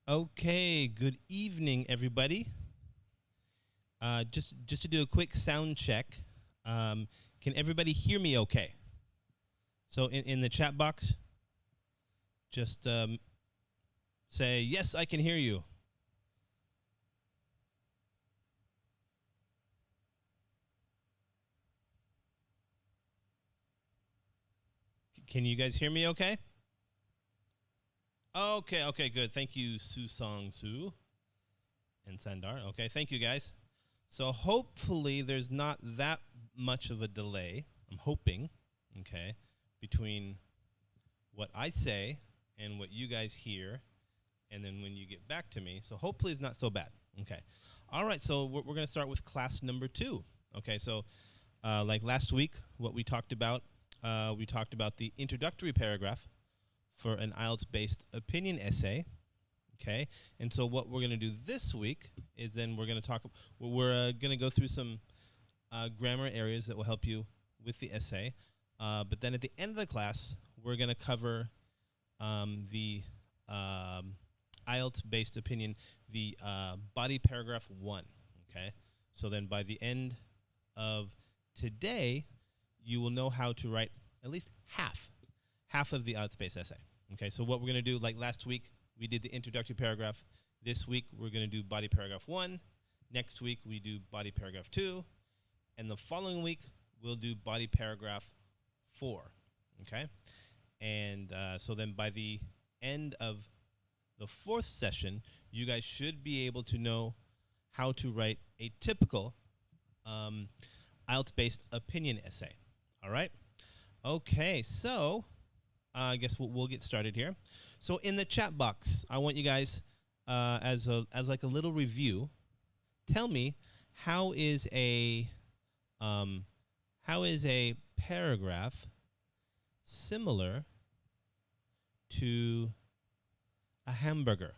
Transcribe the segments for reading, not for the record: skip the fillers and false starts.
Okay, good evening, everybody. Just to do a quick sound check, can everybody hear me okay? So in the chat box, just say, yes, I can hear you. Can you guys hear me okay? Okay, good. Thank you, Soo and Sandar. Okay, thank you, guys. So hopefully there's not that much of a delay, I'm hoping, okay, between what I say and what you guys hear, and then when you get back to me. So hopefully it's not so bad. Okay. All right, so we're going to start with class number 2. Okay, so like last week, what we talked about the introductory paragraph for an Ielts-based opinion essay. Okay, and so what we're going to do this week is then we're going to go through some grammar areas that will help you with the essay. But then at the end of the class, we're going to cover the Ielts-based opinion, the body paragraph 1. Okay, so then by the end of today, you will know how to write at least half of the Ielts-based essay. Okay, so what we're going to do, like last week, we did the introductory paragraph. This week, we're going to do body paragraph 1. Next week, we do body paragraph 2. And the following week, we'll do body paragraph 4. Okay? And so then by the end of the 4th session, you guys should be able to know how to write a typical Ielts-based opinion essay. All right? Okay, so I guess we'll get started here. So in the chat box, I want you guys, as like a little review, tell me how is a paragraph similar to a hamburger?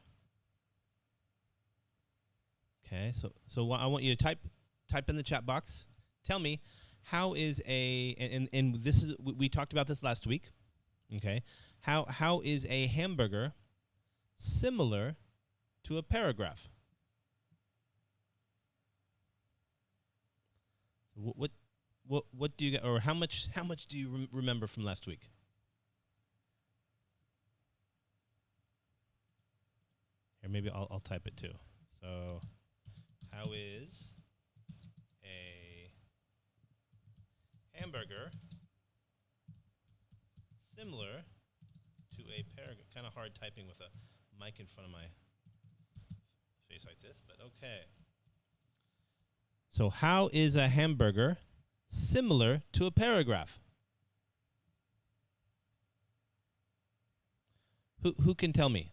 Okay, so I want you to type in the chat box. Tell me how is and this is, we talked about this last week. Okay, how is a hamburger similar to a paragraph? So what do you, or how much do you remember from last week? Here, maybe I'll type it too. So, how is a hamburger similar to a paragraph? Kind of hard typing with a mic in front of my face like this, but okay. So how is a hamburger similar to a paragraph? Who can tell me?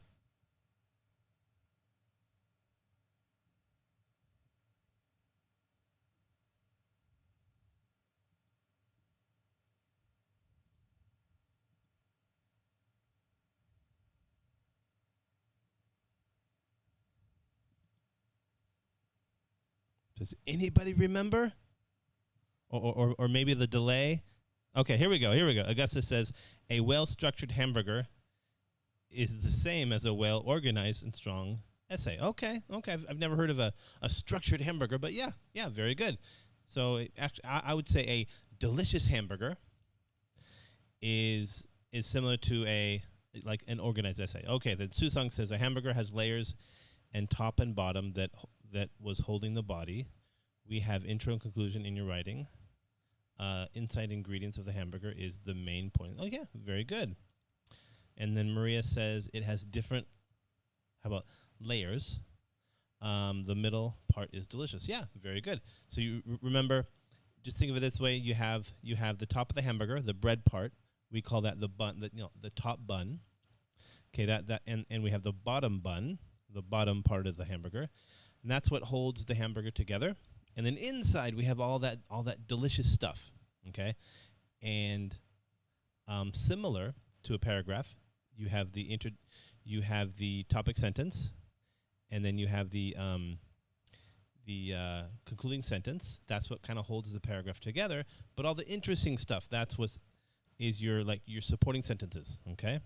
Does anybody remember? Or maybe the delay? Okay, here we go. Augustus says, a well-structured hamburger is the same as a well-organized and strong essay. Okay. I've never heard of a structured hamburger, but yeah, very good. So actually, I would say a delicious hamburger is similar to an organized essay. Okay, then Susang says a hamburger has layers and top and bottom that was holding the body. We have intro and conclusion in your writing. Inside ingredients of the hamburger is the main point. Oh yeah, very good. And then Maria says it has different, how about layers? The middle part is delicious. Yeah, very good. So you remember, just think of it this way: you have the top of the hamburger, the bread part. We call that the bun, the top bun. Okay, and we have the bottom bun, the bottom part of the hamburger, and that's what holds the hamburger together. And then inside we have all that delicious stuff. Okay, and similar to a paragraph, you have the topic sentence, and then you have the concluding sentence. That's what kind of holds the paragraph together. But all the interesting stuff, that's what is your supporting sentences. Okay.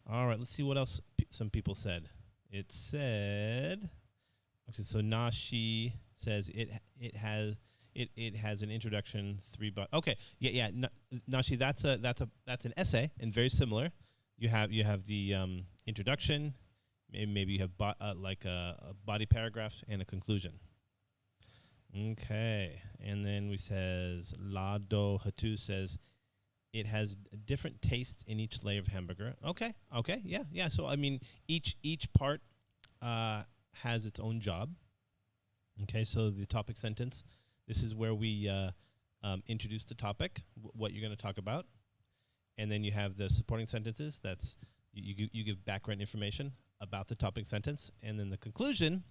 All right. Let's see what else some people said It said, okay, so Nashi says it has an introduction, okay, yeah. Nashi, that's an essay and very similar. You have the introduction, maybe you have like a body paragraph and a conclusion. Okay, and then we says Lado Hatu says it has different tastes in each layer of hamburger. Okay, yeah. So I mean, each part has its own job. Okay, so the topic sentence. This is where we introduce the topic, what you're going to talk about, and then you have the supporting sentences. That's you give background information about the topic sentence, and then the conclusion,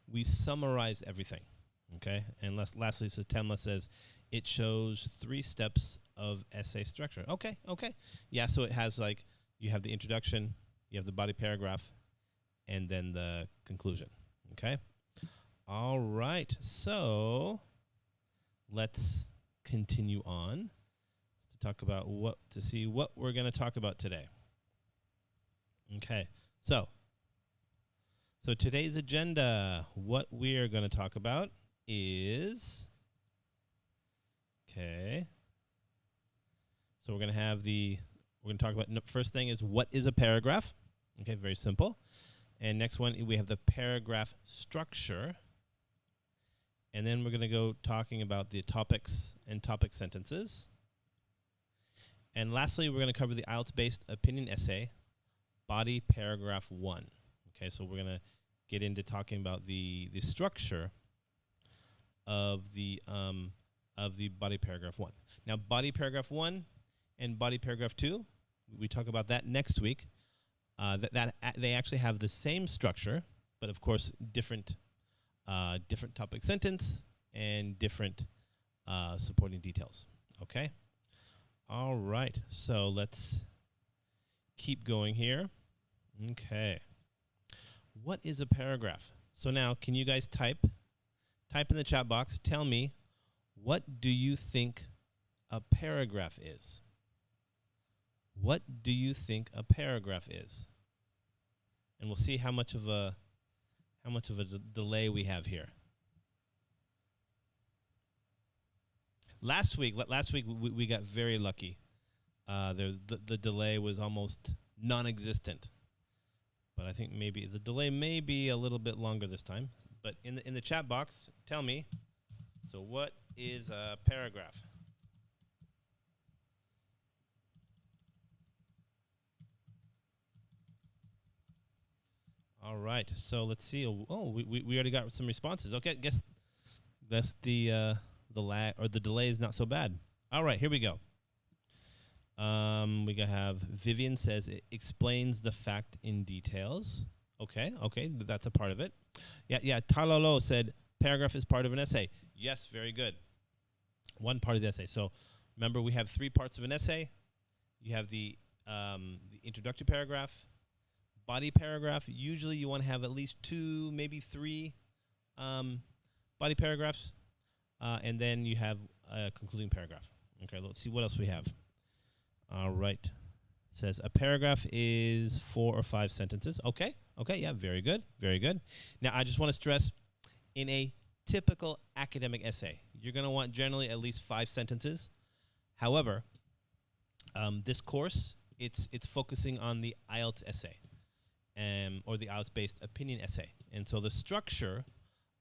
we summarize everything. Okay, and lastly, so Temla says it shows 3 steps of essay structure. Okay, yeah. So it has like you have the introduction, you have the body paragraph, and then the conclusion. Okay, all right. So let's continue on to talk about what we're going to talk about today. Okay, so today's agenda, what we are going to talk about is, okay, so we're going to talk about, first thing is what is a paragraph. Okay, very simple. And next one, we have the paragraph structure. And then we're going to go talking about the topics and topic sentences. And lastly, we're going to cover the IELTS-based opinion essay, body paragraph 1. Okay, so we're going to get into talking about the structure of the body paragraph 1. Now, body paragraph 1 and body paragraph 2, we talk about that next week. They actually have the same structure, but of course different topic sentence and different supporting details. Okay. All right. So let's keep going here. Okay. What is a paragraph? So now, can you guys type in the chat box? Tell me, what do you think a paragraph is? What do you think a paragraph is? And we'll see how much of a delay we have here. Last week we got very lucky. The delay was almost non-existent. But I think maybe the delay may be a little bit longer this time. But in the chat box, tell me. So what is a paragraph? All right. So let's see. Oh, we already got some responses. Okay, guess that's the lag or the delay is not so bad. All right, here we go. We have Vivian says it explains the fact in details. Okay, that's a part of it. Yeah. Talalo said paragraph is part of an essay. Yes, very good. One part of the essay. So remember, we have 3 parts of an essay. You have the introductory paragraph, body paragraph. Usually you want to have at least 2, maybe 3 body paragraphs, and then you have a concluding paragraph. Okay, let's see what else we have. All right. It says a paragraph is 4 or 5 sentences. Okay, yeah, very good. Now, I just want to stress, in a typical academic essay, you're going to want generally at least 5 sentences. However, this course, it's focusing on the IELTS essay, or the IELTS-based opinion essay. And so the structure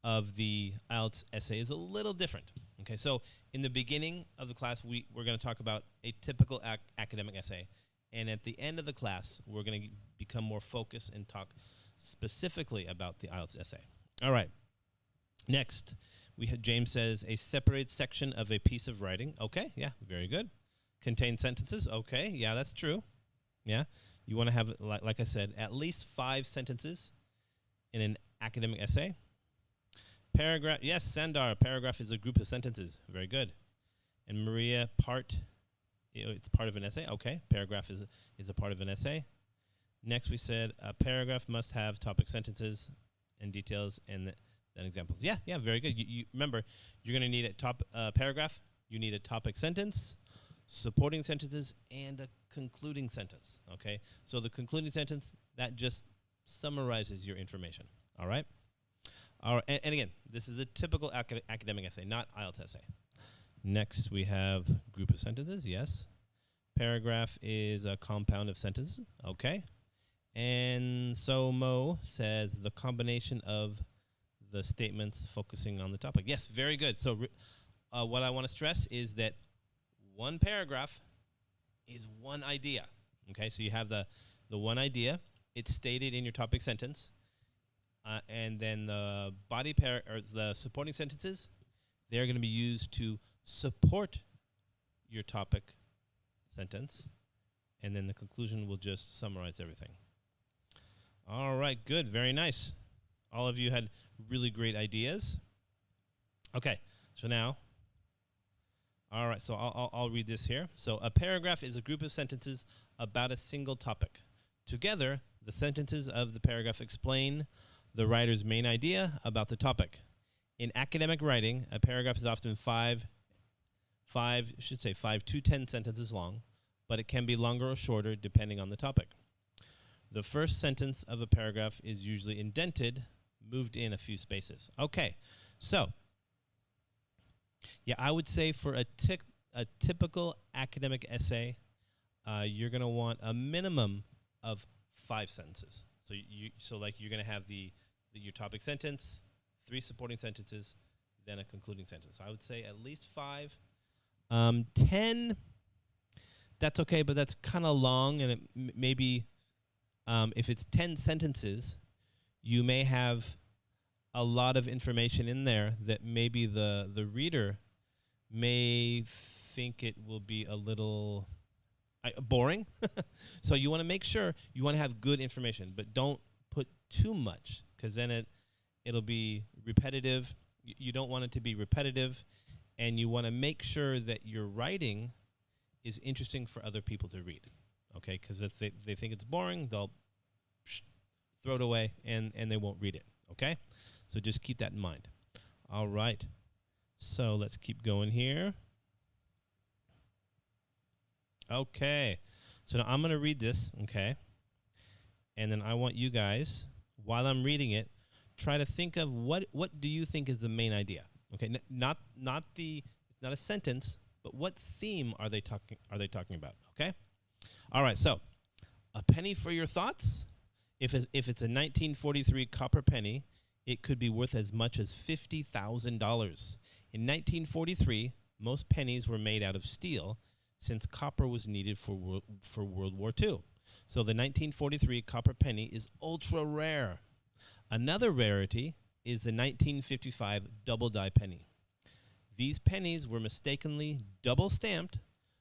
of the IELTS essay is a little different. Okay, so in the beginning of the class, we're going to talk about a typical academic essay. And at the end of the class, we're going to become more focused and talk specifically about the IELTS essay. All right. Next, we have James says a separated section of a piece of writing. Okay, yeah, very good. Contain sentences. Okay, yeah, that's true. Yeah, you want to have, like I said, at least 5 sentences in an academic essay. Paragraph, yes, Sandar, paragraph is a group of sentences. Very good. And Maria, it's part of an essay. Okay, paragraph is a part of an essay. Next, we said a paragraph must have topic sentences and details and then examples. Yeah, very good. You remember, you're going to need a paragraph. You need a topic sentence, supporting sentences, and a concluding sentence. Okay, so the concluding sentence, that just summarizes your information. All right? All right, and again, this is a typical academic essay, not IELTS essay. Next, we have group of sentences. Yes. Paragraph is a compound of sentences. Okay. And so Mo says the combination of the statements focusing on the topic. Yes, very good. So what I want to stress is that one paragraph is one idea. Okay, so you have the one idea. It's stated in your topic sentence. And then the body or the supporting sentences, they're going to be used to support your topic sentence. And then the conclusion will just summarize everything. All right, good, very nice. All of you had really great ideas. Okay, so now, all right, so I'll read this here. So a paragraph is a group of sentences about a single topic. Together, the sentences of the paragraph explain the writer's main idea about the topic. In academic writing, a paragraph is often 5 to 10 sentences long, but it can be longer or shorter depending on the topic. The first sentence of a paragraph is usually indented, moved in a few spaces. Okay, so yeah, I would say for a typical academic essay, you're going to want a minimum of 5 sentences. So like you're going to have your topic sentence, 3 supporting sentences, then a concluding sentence. So I would say at least 5. 10, that's okay, but that's kind of long, and it maybe if it's 10 sentences, you may have a lot of information in there that maybe the reader may think it will be a little boring. So you want to make sure you want to have good information, but don't put too much, because then it'll be repetitive. You don't want it to be repetitive, and you want to make sure that your writing is interesting for other people to read. Okay, because if they think it's boring, they'll throw it away and they won't read it. Okay, so just keep that in mind. All right, so let's keep going here. Okay, so now I'm going to read this, okay? And then I want you guys, while I'm reading it, try to think of what do you think is the main idea? Okay, not a sentence, but what theme are they talking about? Okay, all right. So, a penny for your thoughts. If it's a 1943 copper penny, it could be worth as much as $50,000. In 1943, most pennies were made out of steel, since copper was needed for World War II. So the 1943 copper penny is ultra rare. Another rarity is the 1955 double die penny. These pennies were mistakenly double stamped,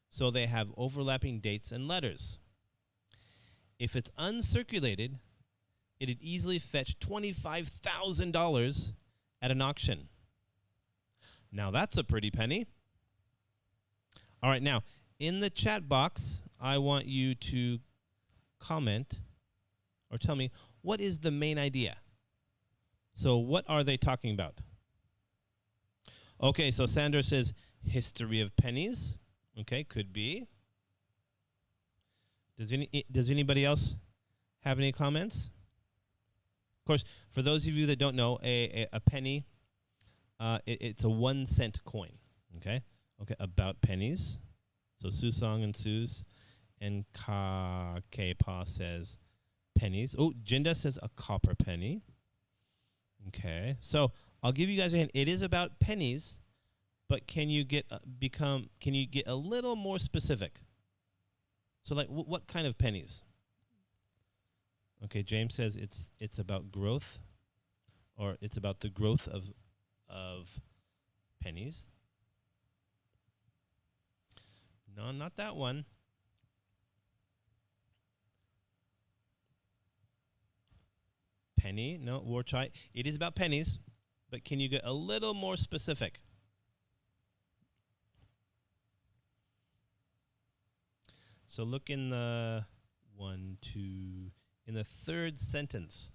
so they have overlapping dates and letters. If it's uncirculated, it'd easily fetch $25,000 at an auction. Now that's a pretty penny. All right, now, in the chat box, I want you to comment or tell me, what is the main idea? So what are they talking about? Okay, so Sandra says history of pennies. Okay, could be. Does anybody else have any comments? Of course, for those of you that don't know, a penny, it's a 1 cent coin. Okay, about pennies. So Susong and Sus and Ka says pennies. Oh, Jinda says a copper penny. Okay, so I'll give you guys a hint. It is about pennies, but can you get a little more specific? So like what kind of pennies? Okay, James says it's about growth, or it's about the growth of pennies. No, not that one. Penny, no, Warchai. It is about pennies, but can you get a little more specific? So look in the in the third sentence.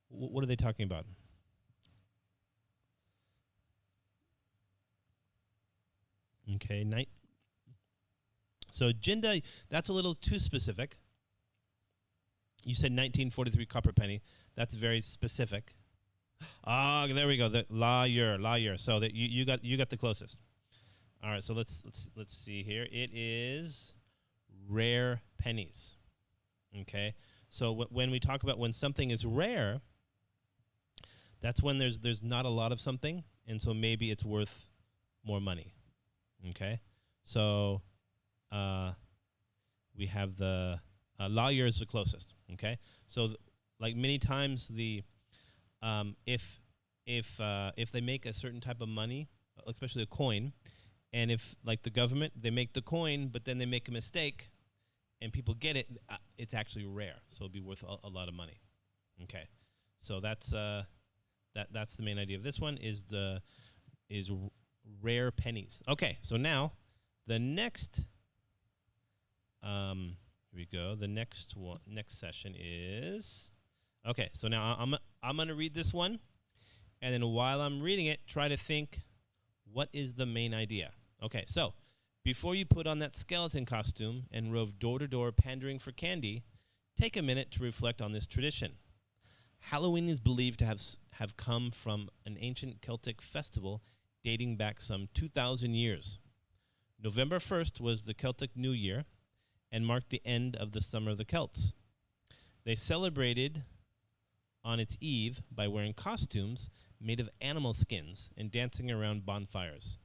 What are they talking about? Okay, So Jinda, that's a little too specific. You said 1943 copper penny. That's very specific. Ah, there we go. The lawyer. So that you got the closest. All right. So let's see here. It is rare pennies. Okay. So when we talk about when something is rare, that's when there's not a lot of something, and so maybe it's worth more money. Okay. So we have the lawyer is the closest. Okay. So like many times the if they make a certain type of money, especially a coin, and if like the government, they make the coin, but then they make a mistake, and people get it, it's actually rare, so it'll be worth a lot of money. Okay, so that's that's the main idea of this one is rare pennies. Okay, so now the next here we go. The next session is okay. So now I'm gonna read this one, and then while I'm reading it, try to think what is the main idea. Okay, so before you put on that skeleton costume and rove door to door pandering for candy, take a minute to reflect on this tradition. Halloween is believed to have come from an ancient Celtic festival dating back some 2,000 years. November 1st was the Celtic New Year and marked the end of the summer of the Celts. They celebrated on its eve by wearing costumes made of animal skins and dancing around bonfires.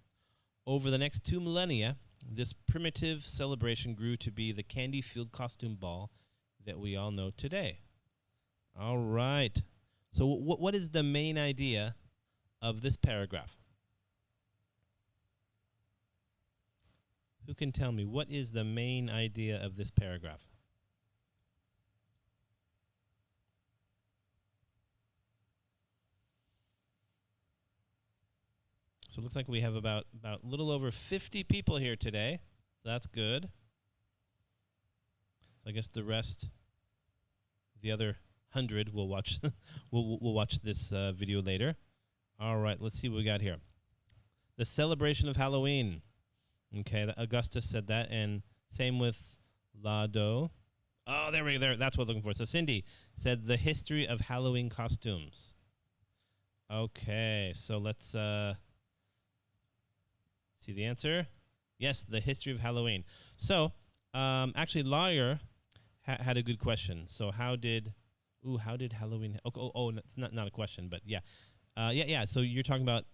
Over the next 2 millennia, this primitive celebration grew to be the candy-filled costume ball that we all know today. All right. So what is the main idea of this paragraph? Who can tell me what is the main idea of this paragraph? So it looks like we have about a little over 50 people here today. So that's good. So I guess the rest, the other 100, will watch we'll watch this video later. All right, let's see what we got here. The celebration of Halloween. Okay, Augustus said that, and same with Lado. Oh, there. That's what I'm looking for. So Cindy said the history of Halloween costumes. Okay, so let's see the answer. Yes, the history of Halloween. So actually, Lawyer had a good question. So how did Halloween? Oh, it's not a question, but yeah. So you're talking about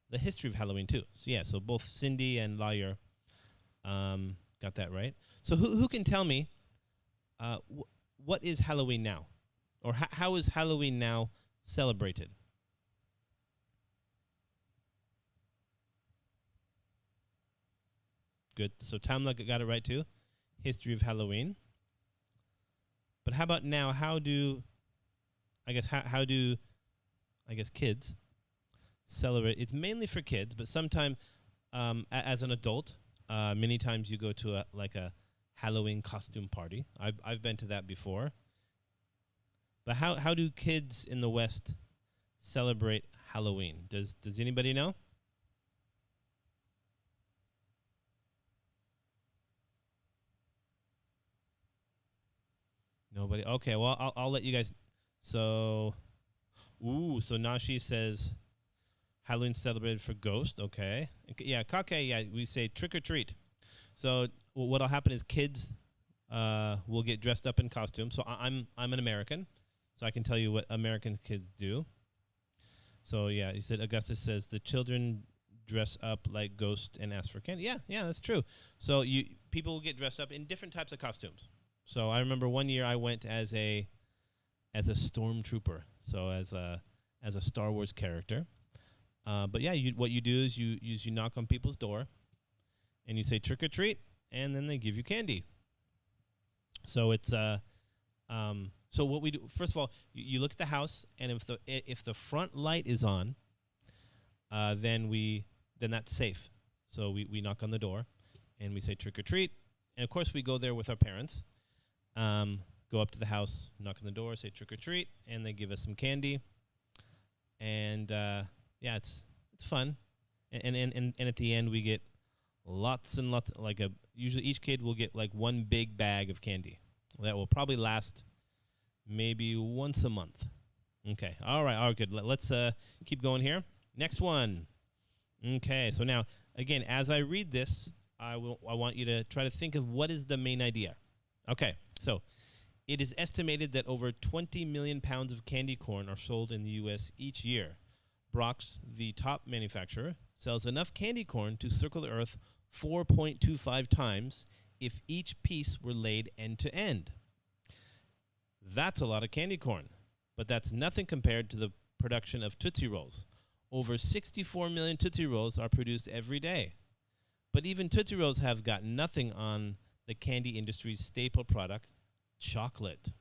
the history of Halloween too. So yeah, so both Cindy and Lawyer got that right. So who can tell me what is Halloween now, or how is Halloween now celebrated? Good. So Tamla got it right too. History of Halloween. But how about now? How do kids celebrate? It's mainly for kids, but sometimes as an adult, many times you go to a Halloween costume party. I've been to that before. But how do kids in the West celebrate Halloween? Does anybody know? Nobody. Okay, well I'll let you guys. So Nashi says Halloween celebrated for ghost. Okay. Yeah, Kake. Yeah, we say trick or treat. So what'll happen is kids will get dressed up in costumes. So I'm an American, so I can tell you what American kids do. So yeah, you said Augustus says the children dress up like ghosts and ask for candy. Yeah, that's true. So people will get dressed up in different types of costumes. So I remember one year I went as a stormtrooper, so as a Star Wars character. But yeah, what you do is you knock on people's door, and you say trick or treat, and then they give you candy. So it's so what we do, first of all, you look at the house, and if the front light is on, then that's safe. So we knock on the door, and we say trick or treat, and of course we go there with our parents. Go up to the house, knock on the door, say trick or treat, and they give us some candy. And yeah, it's fun. And at the end we get lots and lots. Usually each kid will get like one big bag of candy that will probably last maybe once a month. Okay. All right, good. Let's keep going here. Next one. Okay, so now, again, as I read this, I want you to try to think of what is the main idea. Okay, so it is estimated that over 20 million pounds of candy corn are sold in the U.S. each year. Brock's, the top manufacturer, sells enough candy corn to circle the Earth 4.25 times if each piece were laid end to end. That's a lot of candy corn, but that's nothing compared to the production of Tootsie Rolls. Over 64 million Tootsie Rolls are produced every day. But even Tootsie Rolls have got nothing on the candy industry's staple product, chocolate.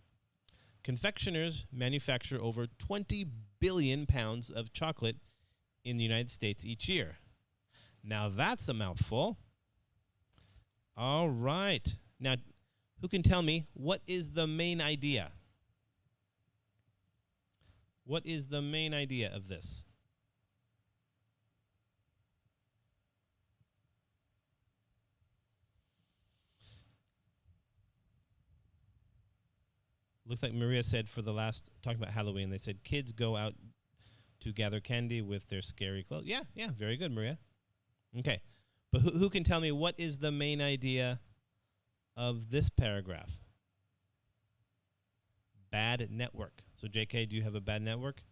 Confectioners manufacture over 20 billion pounds of chocolate in the United States each year. Now that's a mouthful. All right. Now, who can tell me what is the main idea? What is the main idea of this? Looks like Maria said for the last, talking about Halloween, they said kids go out to gather candy with their scary clothes. Yeah, very good, Maria. Okay, but who can tell me what is the main idea of this paragraph? Bad network. So JK, do you have a bad network?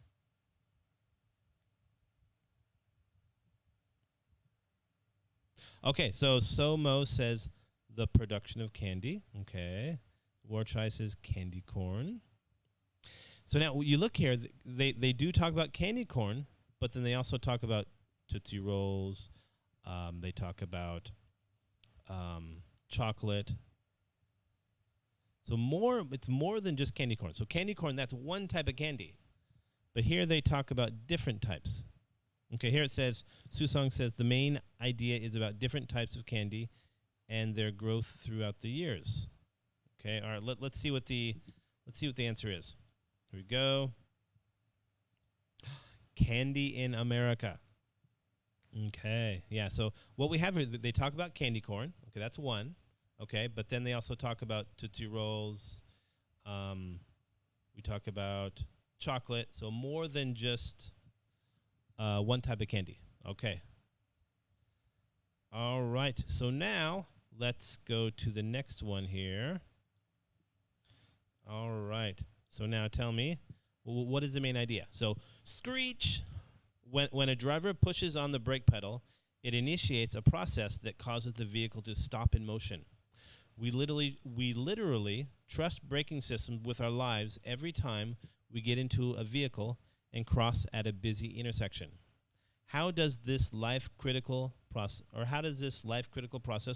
Okay, so Somo says the production of candy. Okay. Warchai says candy corn. So now you look here, they do talk about candy corn, but then they also talk about Tootsie Rolls. They talk about chocolate. So it's more than just candy corn. So candy corn, that's one type of candy. But here they talk about different types. Okay, here it says, Susong says the main idea is about different types of candy and their growth throughout the years. Okay, all right, let's see what the answer is. Here we go. Candy in America. Okay, yeah, so what we have here, they talk about candy corn. Okay, that's one. Okay, but then they also talk about Tootsie Rolls. We talk about chocolate. So more than just one type of candy. Okay. All right, so now let's go to the next one here. All right, so now tell me, what is the main idea? So screech. When a driver pushes on the brake pedal, it initiates a process that causes the vehicle to stop in motion. We literally trust braking systems with our lives every time we get into a vehicle and cross at a busy intersection. How does this life-critical process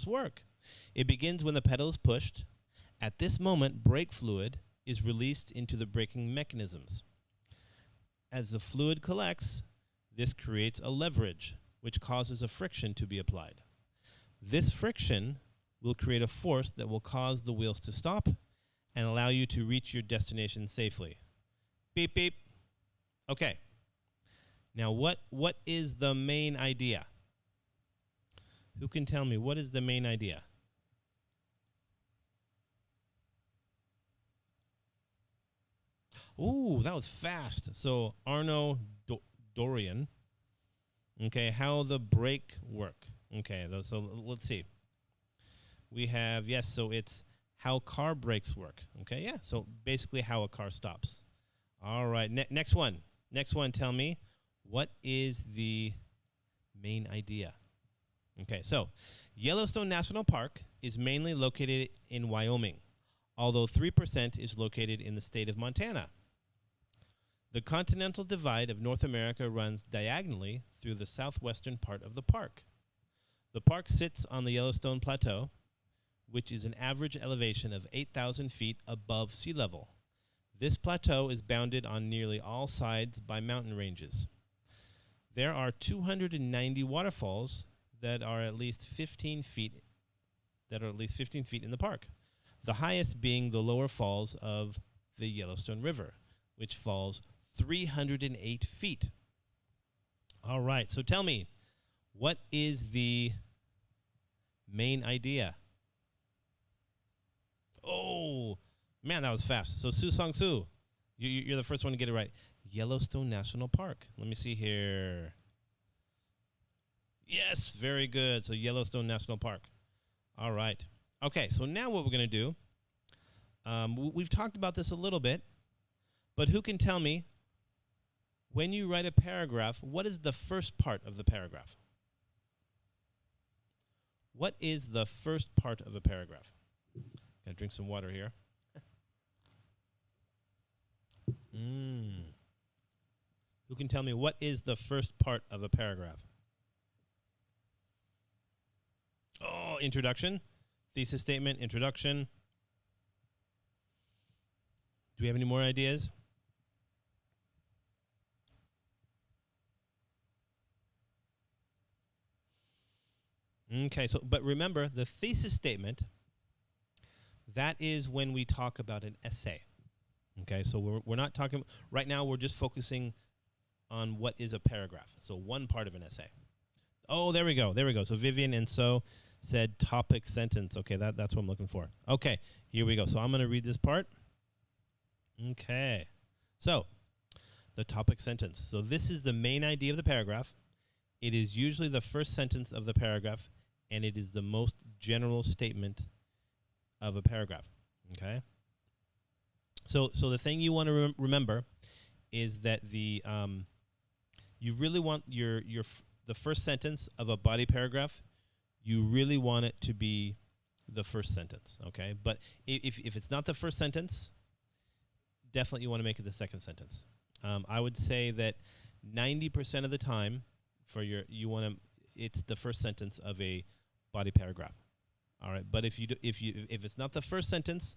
work? It begins when the pedal is pushed. At this moment, brake fluid is released into the braking mechanisms. As the fluid collects, this creates a leverage, which causes a friction to be applied. This friction will create a force that will cause the wheels to stop and allow you to reach your destination safely. Beep, beep. Okay. Now, what is the main idea? Who can tell me what is the main idea? Ooh, that was fast. So Arno Dorian. Okay, how the brake work. Okay, so let's see. We have, yes, so it's how car brakes work. Okay, yeah, so basically how a car stops. All right, next one. Next one, tell me, what is the main idea? Okay, so Yellowstone National Park is mainly located in Wyoming, although 3% is located in the state of Montana. The continental divide of North America runs diagonally through the southwestern part of the park. The park sits on the Yellowstone Plateau, which is an average elevation of 8,000 feet above sea level. This plateau is bounded on nearly all sides by mountain ranges. There are 290 waterfalls that are at least 15 feet in the park. The highest being the lower falls of the Yellowstone River, which falls 308 feet. All right, so tell me, what is the main idea? Oh, Man, that was fast. So Su Song Su, you're the first one to get it right. Yellowstone National Park. Let me see here. Yes, very good. So Yellowstone National Park. All right. Okay, so now what we're going to do, we've talked about this a little bit, but who can tell me, when you write a paragraph, what is the first part of the paragraph? What is the first part of a paragraph? Gotta drink some water here. Who can tell me what is the first part of a paragraph? Oh, introduction, thesis statement, introduction. Do we have any more ideas? Okay, so but remember, the thesis statement, that is when we talk about an essay. Okay, so we're not talking, right now we're just focusing on what is a paragraph. So one part of an essay. Oh, there we go. So Vivian and So said topic sentence. Okay, that's what I'm looking for. Okay, here we go. So I'm going to read this part. Okay, so the topic sentence. So this is the main idea of the paragraph. It is usually the first sentence of the paragraph, and it is the most general statement of a paragraph. Okay. So the thing you want to remember is that the you really want the first sentence of a body paragraph. You really want it to be the first sentence. Okay, but if it's not the first sentence, definitely you want to make it the second sentence. I would say that 90% of the time it's the first sentence of a body paragraph. All right, but if it's not the first sentence,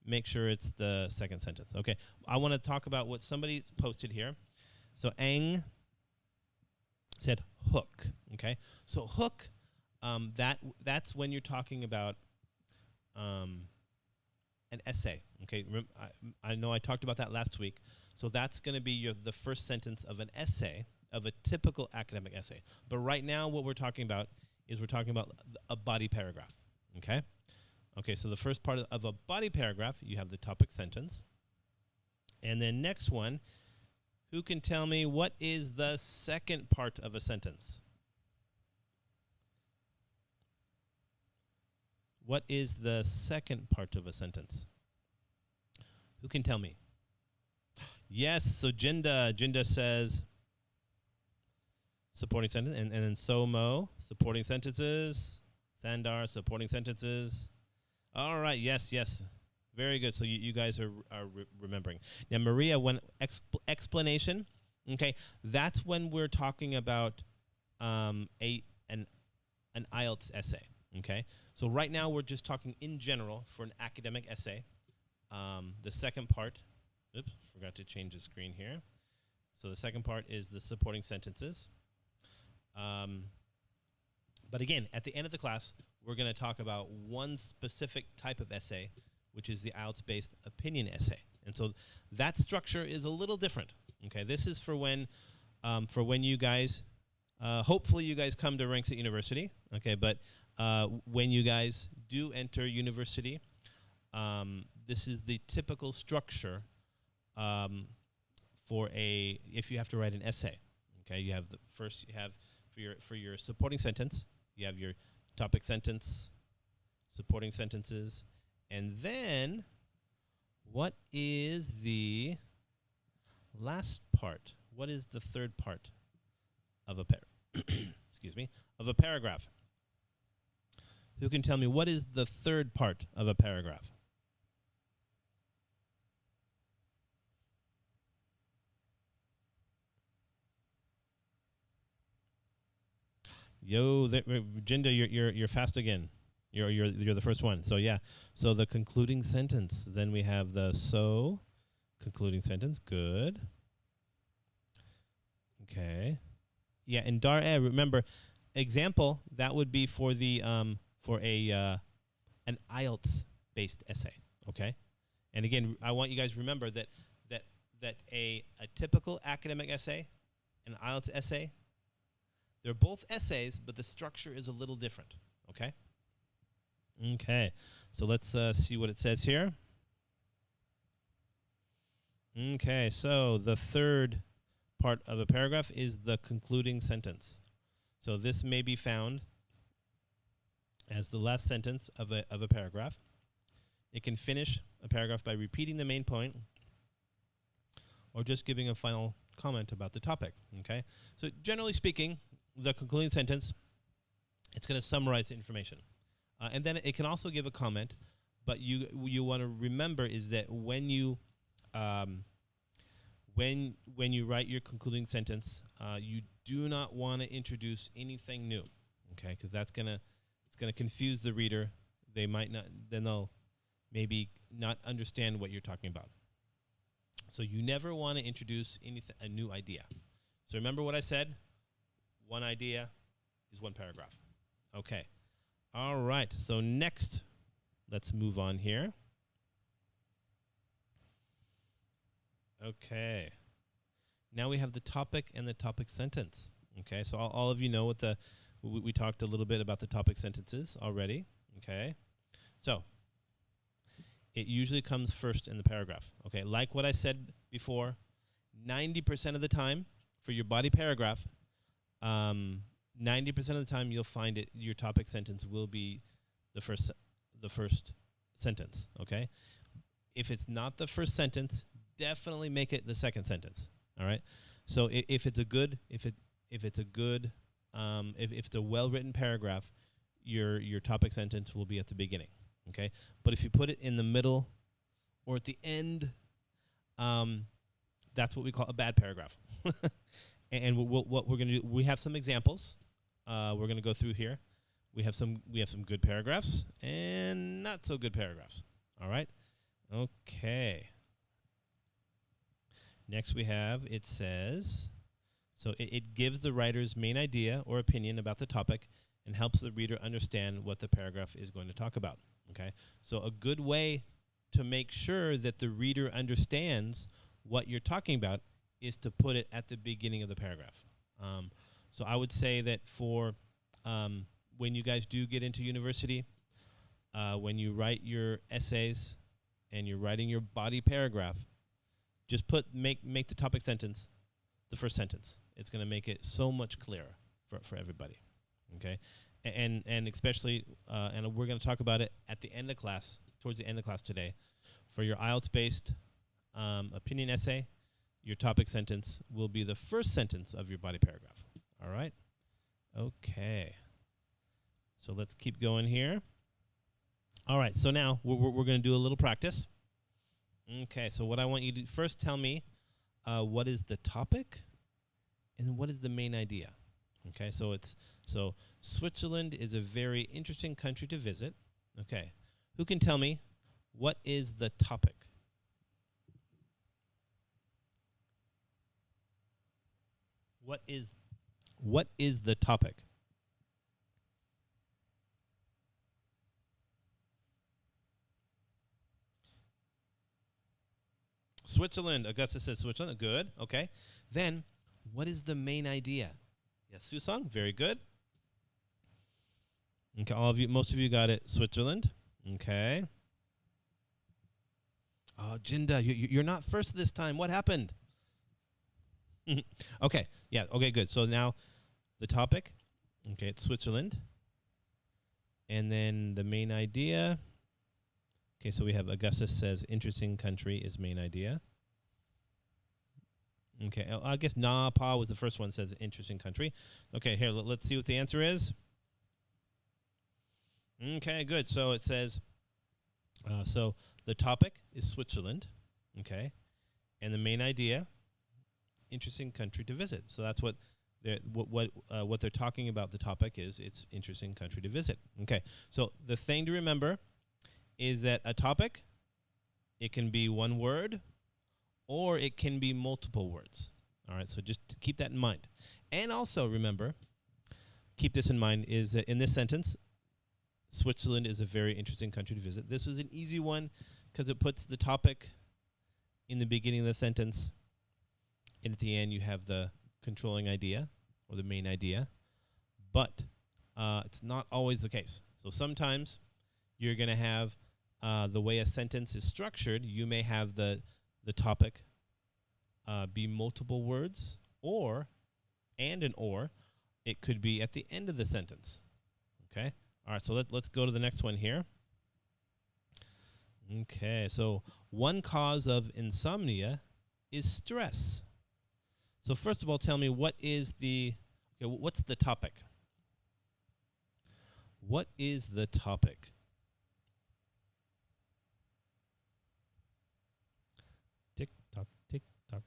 make sure it's the second sentence. Okay, I want to talk about what somebody posted here. So Ang said hook. Okay, so hook, that's when you're talking about an essay. Okay, I know I talked about that last week. So that's going to be the first sentence of an essay, of a typical academic essay. But right now what we're talking about is a body paragraph. Okay? Okay, so the first part of a body paragraph, you have the topic sentence. And then next one, who can tell me what is the second part of a sentence? What is the second part of a sentence? Who can tell me? Yes, so Jinda says supporting sentence, and then Somo, supporting sentences. Sandar, supporting sentences. All right, yes. Very good. So you guys are remembering. Now, Maria, when explanation, okay, that's when we're talking about an Ielts essay, okay? So right now we're just talking in general for an academic essay. The second part, oops, forgot to change the screen here. So the second part is the supporting sentences. But again, at the end of the class, we're going to talk about one specific type of essay, which is the IELTS-based opinion essay. And so that structure is a little different. Okay, this is for when you guys, hopefully you guys come to Ranks at University. Okay, but when you guys do enter university, this is the typical structure if you have to write an essay. Okay, you have for your supporting sentence, you have your topic sentence, supporting sentences, and then what is the last part? What is the third part of a of a paragraph? Who can tell me what is the third part of a paragraph? Yo, Jinda, you're fast again. You're the first one. So yeah. So the concluding sentence. Then we have the concluding sentence. Good. Okay. Yeah, and remember, example, that would be for the an IELTS based essay. Okay. And again, I want you guys to remember that a typical academic essay, an IELTS essay, they're both essays, but the structure is a little different, okay? Okay, so let's see what it says here. Okay, so the third part of a paragraph is the concluding sentence. So this may be found as the last sentence of a paragraph. It can finish a paragraph by repeating the main point or just giving a final comment about the topic, okay? So generally speaking, the concluding sentence, it's going to summarize the information. And then it can also give a comment, but you want to remember is that when you write your concluding sentence, you do not want to introduce anything new, okay? Because it's gonna confuse the reader. They'll maybe not understand what you're talking about. So you never want to introduce a new idea. So remember what I said? One idea is one paragraph. Okay. All right. So next, let's move on here. Okay. Now we have the topic and the topic sentence. Okay. So all of you know what we talked a little bit about the topic sentences already. Okay. So it usually comes first in the paragraph. Okay. Like what I said before, 90% of the time for your body paragraph, 90% of the time you'll find your topic sentence will be the first sentence. Okay. If it's not the first sentence, definitely make it the second sentence. All right. So if it's a well-written paragraph, your topic sentence will be at the beginning. Okay. But if you put it in the middle or at the end, that's what we call a bad paragraph. And what we're going to do, we have some examples. We're going to go through here. We have some good paragraphs and not so good paragraphs. All right. Okay. Next it says, so it gives the writer's main idea or opinion about the topic and helps the reader understand what the paragraph is going to talk about. Okay. So a good way to make sure that the reader understands what you're talking about is to put it at the beginning of the paragraph. So I would say that for when you guys do get into university, when you write your essays and you're writing your body paragraph, just make the topic sentence the first sentence. It's going to make it so much clearer for everybody. Okay, and especially and we're going to talk about it at the end of class, towards the end of class today, for your IELTS-based opinion essay. Your topic sentence will be the first sentence of your body paragraph. All right? Okay. So let's keep going here. All right, so now we're going to do a little practice. Okay, so what I want you to first tell me what is the topic and what is the main idea. Okay, so Switzerland is a very interesting country to visit. Okay, who can tell me what is the topic? What is the topic? Switzerland. Augusta says Switzerland. Good. Okay. Then, what is the main idea? Yes, Susong. Very good. Okay, most of you got it. Switzerland. Okay. Oh, Jinda, you're not first this time. What happened? Okay. Yeah. Okay, good. So now the topic. Okay, it's Switzerland. And then the main idea. Okay, so we have Augustus says interesting country is main idea. Okay, I guess Napa was the first one, says interesting country. Okay, here, let's see what the answer is. Okay, good. So it says, so the topic is Switzerland, okay, and the main idea, interesting country to visit. So that's what they're talking about. The topic is it's interesting country to visit. Okay, so the thing to remember is that a topic, it can be one word or it can be multiple words. All right, so just keep that in mind. And also remember, keep this in mind, is that in this sentence, Switzerland is a very interesting country to visit. This was an easy one because it puts the topic in the beginning of the sentence, and at the end you have the controlling idea or the main idea. But it's not always the case. So sometimes you're going to have the way a sentence is structured, you may have the topic be multiple words, or, and an or, it could be at the end of the sentence. Okay? All right, so let's go to the next one here. Okay, so one cause of insomnia is stress. So first of all, tell me what's the topic? What is the topic? Tick tock, tick tock.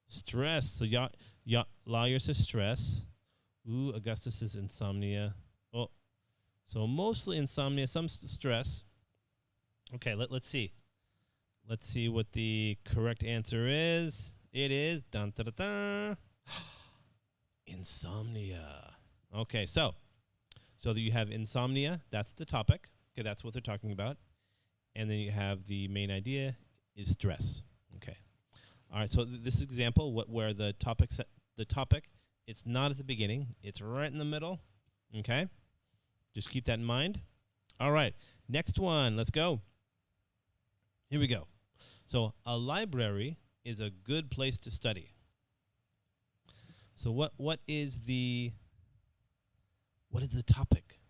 Stress. So Lawyers says stress. Ooh, Augustus is insomnia. Oh, so mostly insomnia, some stress. Okay, let's see. Let's see what the correct answer is. It is dun, da, da, da. Insomnia. Okay, so that you have insomnia. That's the topic. Okay, that's what they're talking about. And then you have the main idea is stress. Okay. All right. So this example, where the topic, it's not at the beginning. It's right in the middle. Okay. Just keep that in mind. All right. Next one. Let's go. Here we go. So a library is a good place to study. So what is the topic?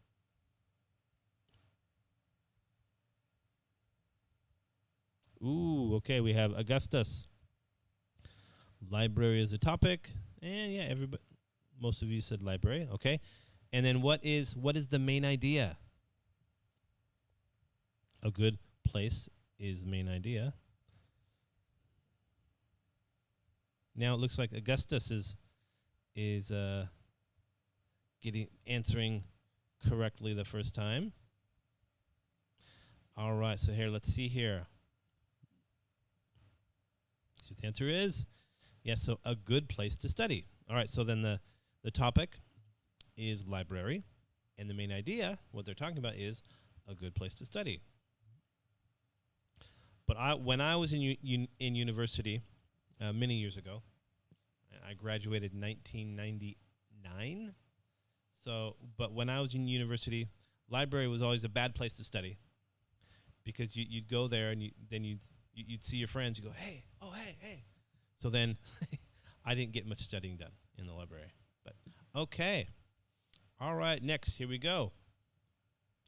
Ooh, okay, we have Augustus. Library is a topic. And yeah, most of you said library, okay. And then what is the main idea? A good place is the main idea. Now it looks like Augustus is answering correctly the first time. All right, so here, let's see here. See what the answer is. Yes, so a good place to study. All right, so then the topic is library, and the main idea, what they're talking about, is a good place to study. But when I was in university many years ago, I graduated in 1999. But when I was in university, library was always a bad place to study, because you'd go there and you'd see your friends. You go, hey, oh hey. So then I didn't get much studying done in the library. But okay, all right. Next, here we go.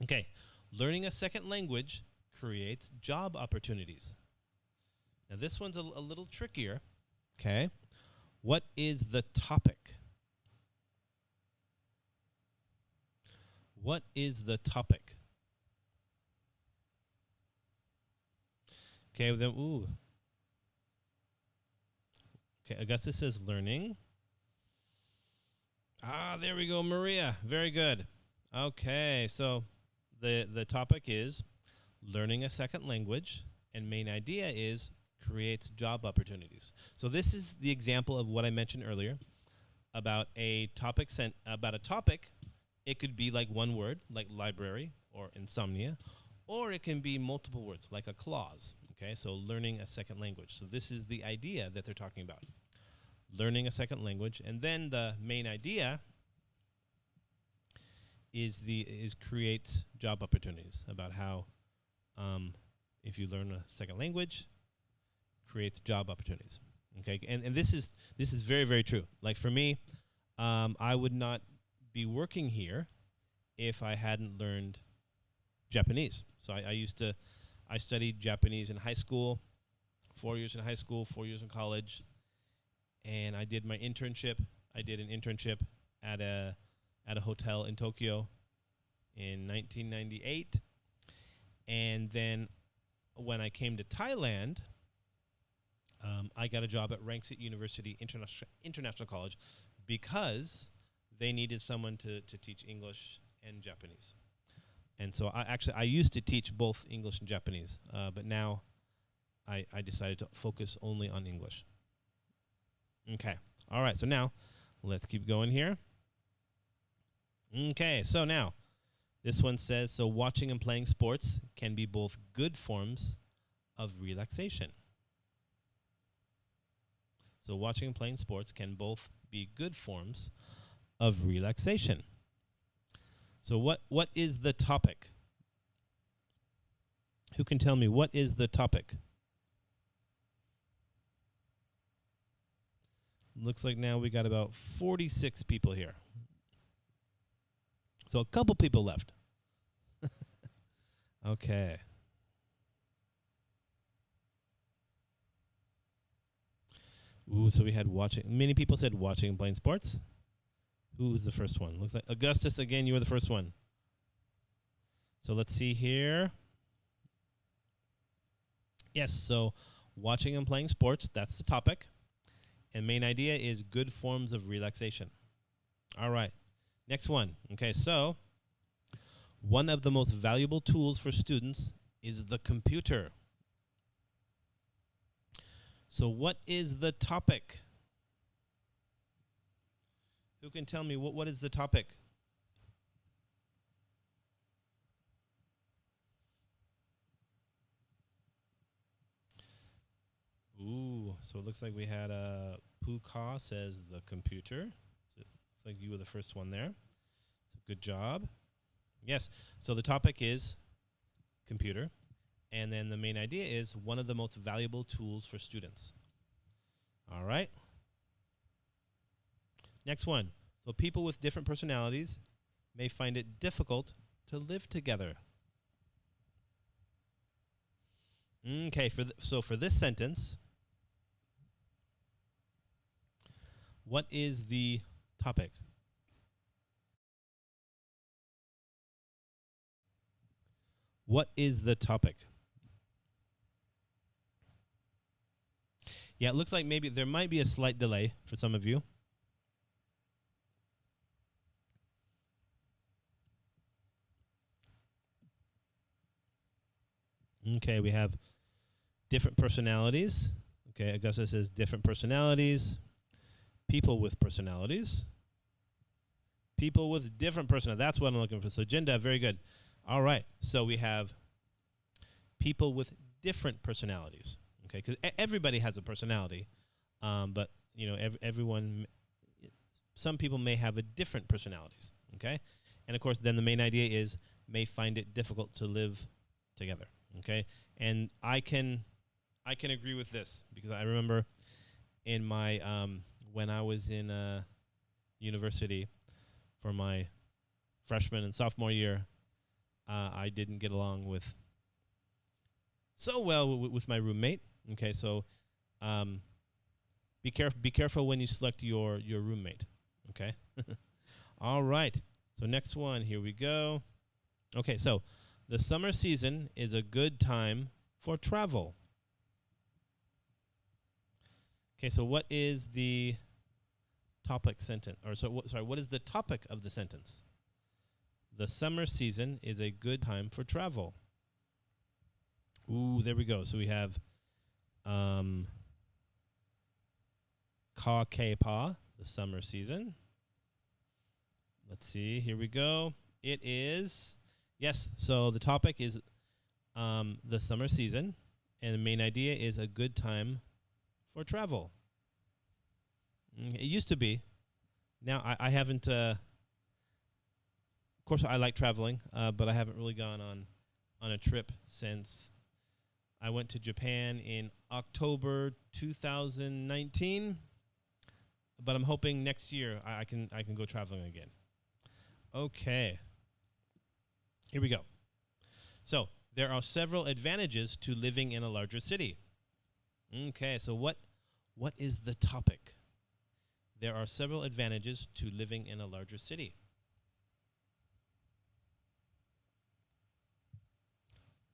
Okay, learning a second language creates job opportunities. Now this one's a little trickier. Okay, what is the topic? What is the topic? Okay, then, ooh. Okay, Augustus says learning. There we go, Maria. Very good. Okay, so the topic is learning a second language, and main idea is creates job opportunities. So this is the example of what I mentioned earlier about a topic. It could be like one word, like library or insomnia, or it can be multiple words, like a clause. Okay, so learning a second language. So this is the idea that they're talking about. Learning a second language, and then the main idea is creates job opportunities, about how if you learn a second language, creates job opportunities. Okay, and this is very, very true. Like for me, I would not be working here if I hadn't learned Japanese. So I studied Japanese in high school, 4 years in high school, 4 years in college, and I did my internship. I did an internship at a hotel in Tokyo in 1998, and then when I came to Thailand, I got a job at Rangsit University International College, because they needed someone to teach English and Japanese. And so I used to teach both English and Japanese, but now I decided to focus only on English. Okay. All right. So now let's keep going here. Okay. So now this one says, so watching and playing sports can be both good forms of relaxation. So watching and playing sports can both be good forms of relaxation. So what is the topic? Who can tell me what is the topic? Looks like now we got about 46 people here. So a couple people left. Okay. Ooh, so we had watching. Many people said watching and playing sports. Who was the first one? Looks like Augustus, again, you were the first one. So let's see here. Yes, so watching and playing sports, that's the topic. And main idea is good forms of relaxation. All right, next one. Okay, so one of the most valuable tools for students is the computer. So what is the topic? Who can tell me what is the topic? Ooh, so it looks like we had Puka says the computer. So it looks like you were the first one there. So good job. Yes, so the topic is computer. And then the main idea is one of the most valuable tools for students. All right. Next one. So people with different personalities may find it difficult to live together. Okay, so for this sentence, what is the topic? What is the topic? Yeah, it looks like maybe there might be a slight delay for some of you. Okay, we have different personalities. Okay, Augusta says different personalities. People with personalities. People with different personalities. That's what I'm looking for. So, Jinda, very good. All right, so we have people with different personalities. Okay, because everybody has a personality, but you know, everyone. Some people may have a different personalities. Okay, and of course, then the main idea is may find it difficult to live together. Okay, and I can agree with this because I remember in my when I was in university for my freshman and sophomore year, I didn't get along with so well with my roommate. Okay, so be careful when you select your roommate. Okay, all right. So next one, here we go. Okay, so the summer season is a good time for travel. Okay, so what is the topic sentence? Or what is the topic of the sentence? The summer season is a good time for travel. Ooh, there we go. So we have Ka Ke Pa, the summer season. Let's see, here we go. It is, yes, so the topic is the summer season, and the main idea is a good time for travel. It used to be. Now I haven't, of course I like traveling, but I haven't really gone on a trip since I went to Japan in October 2019, but I'm hoping next year I can go traveling again. Okay. Here we go. So, there are several advantages to living in a larger city. Okay, so what is the topic? There are several advantages to living in a larger city.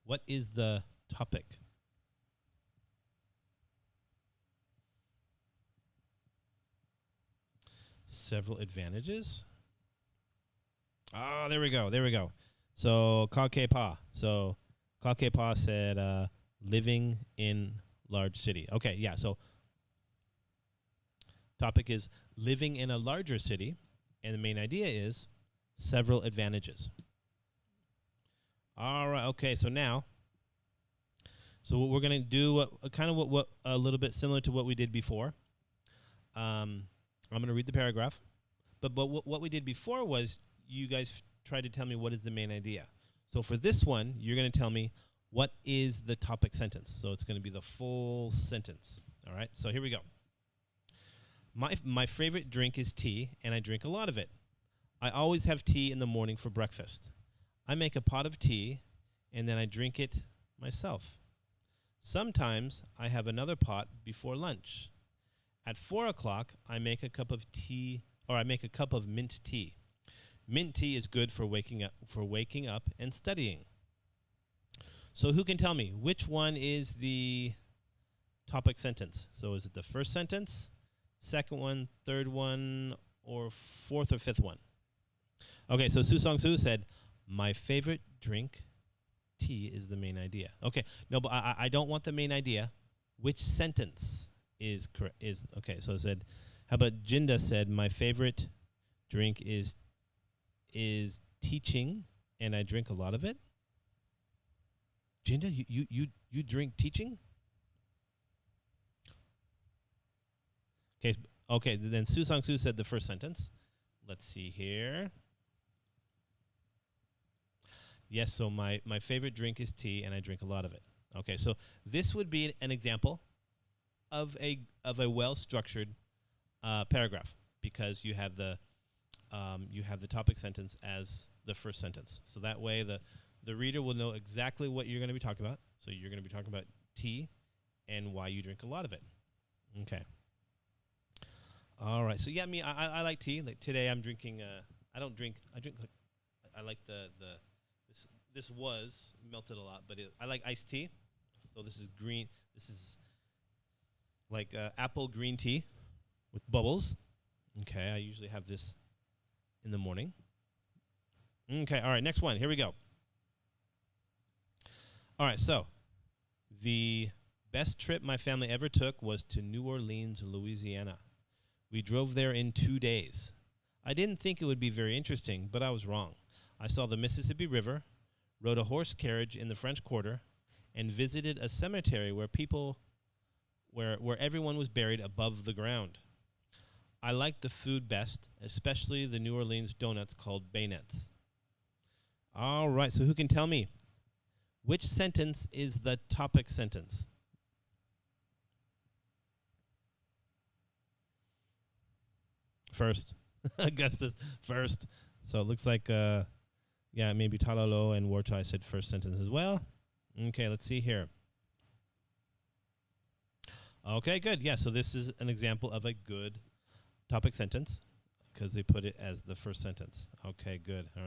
What is the topic? Several advantages. Ah, there we go. So, Ka Ke Pa. So, Ka Ke Pa said living in large city. Okay, yeah, so topic is living in a larger city, and the main idea is several advantages. All right, okay, so now, so what we're going to do, what a little bit similar to what we did before. I'm going to read the paragraph, but what we did before was you guys tried to tell me what is the main idea. So for this one, you're going to tell me what is the topic sentence. So it's going to be the full sentence. All right, so here we go. My favorite drink is tea, and I drink a lot of it. I always have tea in the morning for breakfast. I make a pot of tea, and then I drink it myself. Sometimes I have another pot before lunch. At 4 o'clock, I make a cup of tea, or I make a cup of mint tea. Mint tea is good for waking up and studying. So who can tell me which one is the topic sentence? So is it the first sentence, second one, third one, or fourth or fifth one? Okay, so Su Song Su said, my favorite drink, tea, is the main idea. Okay, no, but I don't want the main idea. Which sentence is correct? Okay, so it said, how about Jinda said, my favorite drink is teaching, and I drink a lot of it. Jinda, you drink teaching? Okay, then Su Song Su said the first sentence. Let's see here. Yes, so my favorite drink is tea, and I drink a lot of it. Okay, so this would be an example of a well-structured paragraph, because you have the topic sentence as the first sentence. So that way the reader will know exactly what you're going to be talking about. So you're going to be talking about tea and why you drink a lot of it. Okay. All right. So yeah, I like tea. Like today I'm drinking. I drink. I like this was melted a lot, but I like iced tea. So this is green. This is like apple green tea with bubbles. Okay. I usually have this in the morning. Okay. All right. Next one. Here we go. All right. So the best trip my family ever took was to New Orleans, Louisiana. We drove there in 2 days. I didn't think it would be very interesting, but I was wrong. I saw the Mississippi River, rode a horse carriage in the French Quarter, and visited a cemetery where everyone was buried above the ground. I liked the food best, especially the New Orleans donuts called bayonets. All right, so who can tell me which sentence is the topic sentence? First. Augustus first. So it looks like, maybe Talalo and Warchai said first sentence as well. Okay, let's see here. Okay, good. Yeah, so this is an example of a good topic sentence because they put it as the first sentence. Okay, good. All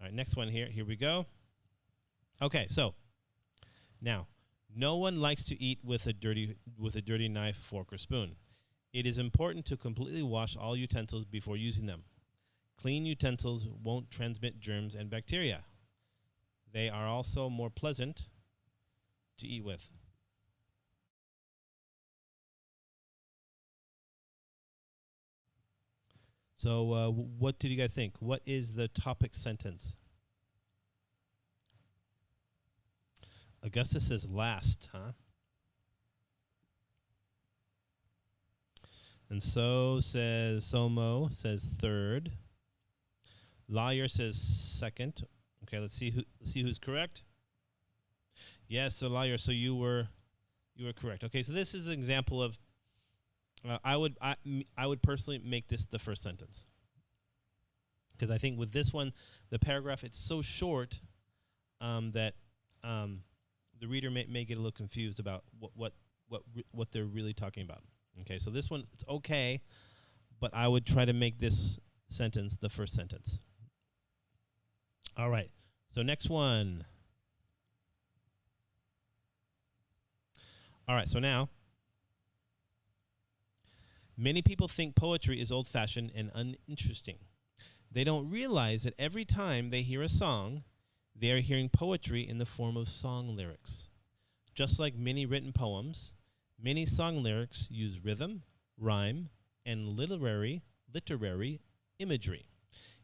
right, next one here. Here we go. Okay, so now, no one likes to eat with a dirty knife, fork, or spoon. It is important to completely wash all utensils before using them. Clean utensils won't transmit germs and bacteria. They are also more pleasant to eat with. So what did you guys think? What is the topic sentence? Augustus says last, huh? And so says Somo says third. Lawyer says second. Okay, let's see who's correct. Yes, so Lawyer, so you were correct. Okay, so this is an example of I would personally make this the first sentence, because I think with this one, the paragraph, it's so short that the reader may get a little confused about what they're really talking about. Okay, so this one, it's okay, but I would try to make this sentence the first sentence. All right, so next one. All right, so now, many people think poetry is old-fashioned and uninteresting. They don't realize that every time they hear a song, they are hearing poetry in the form of song lyrics. Just like many written poems, many song lyrics use rhythm, rhyme, and literary imagery.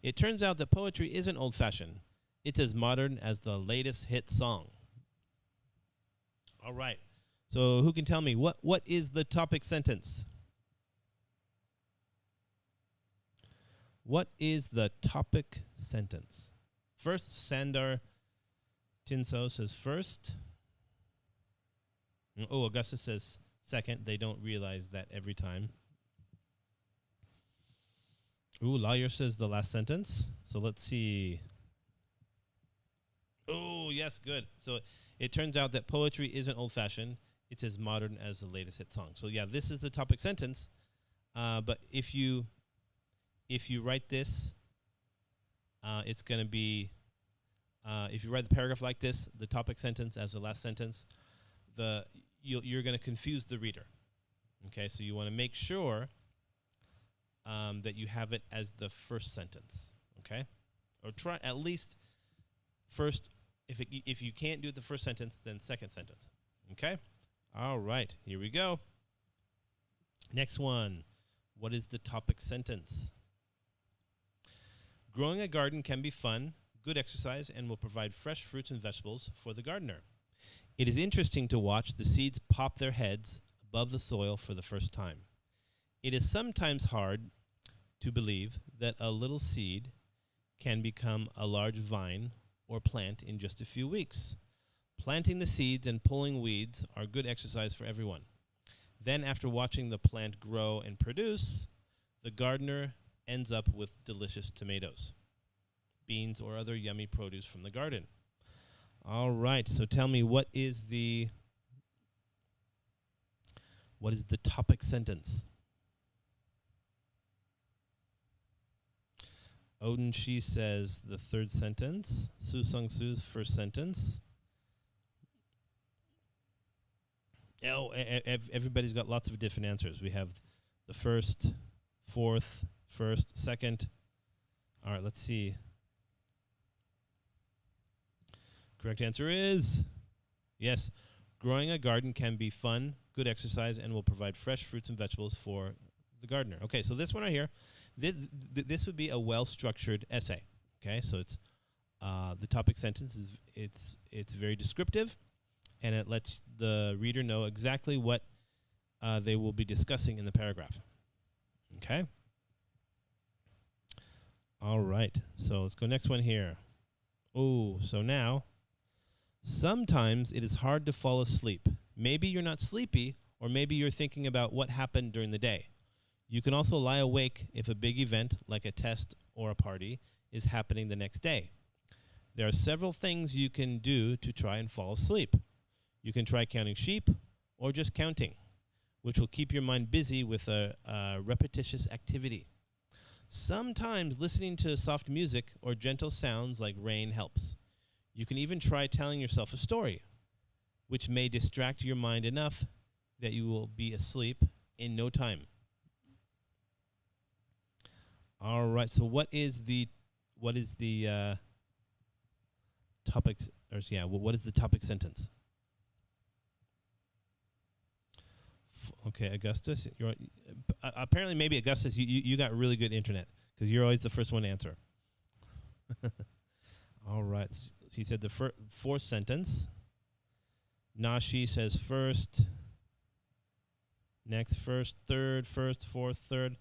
It turns out that poetry isn't old-fashioned. It's as modern as the latest hit song. All right. So who can tell me what is the topic sentence? What is the topic sentence? First, Sandar Tinso says first. Oh, Augustus says second. They don't realize that every time. Ooh, lawyer says the last sentence. So let's see. Oh, yes, good. So it turns out that poetry isn't old-fashioned. It's as modern as the latest hit song. So yeah, this is the topic sentence. But if you write this, it's going to be, if you write the paragraph like this, the topic sentence as the last sentence, you're going to confuse the reader. Okay, so you want to make sure that you have it as the first sentence. Okay, or try at least first. If you can't do it the first sentence, then second sentence. Okay, all right, here we go. Next one. What is the topic sentence? Growing a garden can be fun, good exercise, and will provide fresh fruits and vegetables for the gardener. It is interesting to watch the seeds pop their heads above the soil for the first time. It is sometimes hard to believe that a little seed can become a large vine or plant in just a few weeks. Planting the seeds and pulling weeds are good exercise for everyone. Then, after watching the plant grow and produce, the gardener ends up with delicious tomatoes, beans, or other yummy produce from the garden. All right, so tell me, what is the topic sentence? Odin Shi says the third sentence. Su Sung Su's first sentence. Oh, everybody's got lots of different answers. We have the first, fourth, first, second. All right, let's see. Correct answer is yes. Growing a garden can be fun, good exercise, and will provide fresh fruits and vegetables for the gardener. Okay, so this one right here, this would be a well-structured essay. Okay, so it's the topic sentence is it's very descriptive, and it lets the reader know exactly what they will be discussing in the paragraph. Okay. All right, so let's go next one here. Oh, so now, sometimes it is hard to fall asleep. Maybe you're not sleepy, or maybe you're thinking about what happened during the day. You can also lie awake if a big event, like a test or a party, is happening the next day. There are several things you can do to try and fall asleep. You can try counting sheep, or just counting, which will keep your mind busy with a repetitious activity. Sometimes listening to soft music or gentle sounds like rain helps. You can even try telling yourself a story, which may distract your mind enough that you will be asleep in no time. All right, so what is the topic, or yeah, what is the topic sentence? Okay, Augustus, apparently maybe Augustus, you got really good internet, because you're always the first one to answer. All right, he said the fourth sentence. Nashi says first, next first, third, first, fourth, third.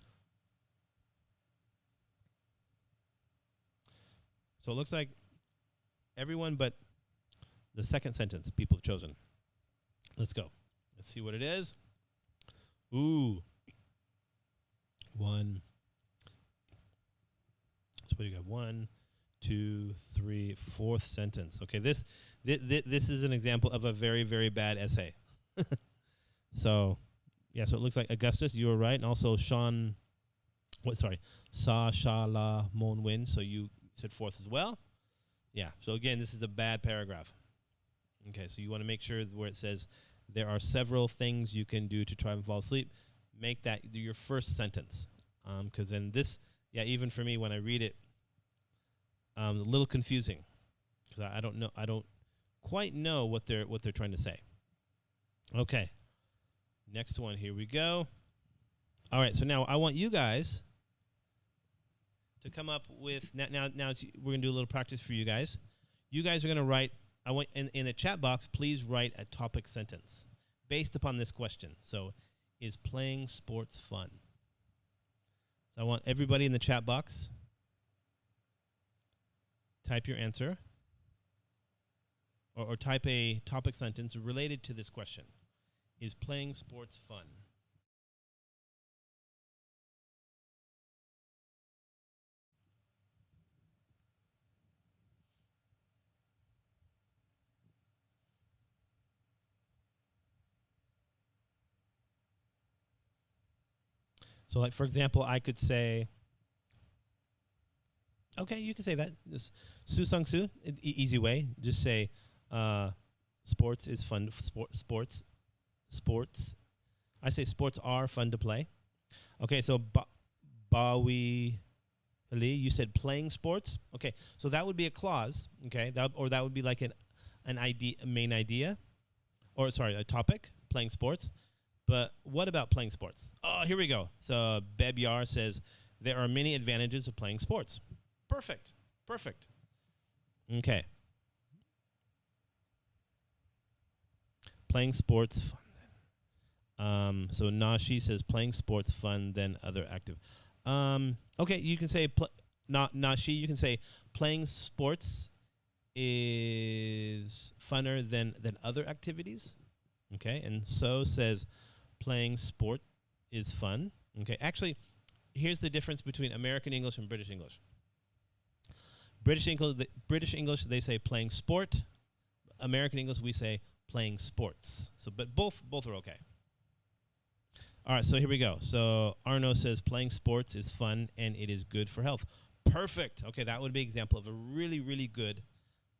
So it looks like everyone but the second sentence people have chosen. Let's go. Let's see what it is. Ooh. One. So what do you got? 1, 2, 3, fourth sentence. Okay, this is an example of a very, very bad essay. So, yeah, so it looks like Augustus, you were right. And also Sean, Sa Sha La Mon Win. So you said fourth as well. Yeah, so again, this is a bad paragraph. Okay, so you want to make sure where it says there are several things you can do to try and fall asleep, make that your first sentence. Because then this, yeah, even for me when I read it, a little confusing, because I don't quite know what they're trying to say. Okay, next one, here we go. All right, so now I want you guys to come up with, now we're going to do a little practice for you guys. You guys are going to write, I want in the chat box, please write a topic sentence based upon this question. So, is playing sports fun? So I want everybody in the chat box, type your answer, or type a topic sentence related to this question. Is playing sports fun? So, like, for example, I could say, okay, you can say that. This Susang Su, easy way. Just say, sports is fun. Sports. I say sports are fun to play. Okay, so Bawi Ali, you said playing sports. Okay, so that would be a clause. Okay, that would be like an idea, a main idea, or sorry, a topic. Playing sports. But what about playing sports? Oh, here we go. So Bebyar says there are many advantages of playing sports. Perfect. Okay. Playing sports fun. So Nashi says playing sports fun than other active. Okay, you can say Nashi. You can say playing sports is funner than other activities. Okay, and so says playing sport is fun. Okay, actually, here's the difference between American English and British English. British English, they say playing sport. American English, we say playing sports. So, but both are okay. All right, so here we go. So Arno says playing sports is fun and it is good for health. Perfect. Okay, that would be an example of a really, really good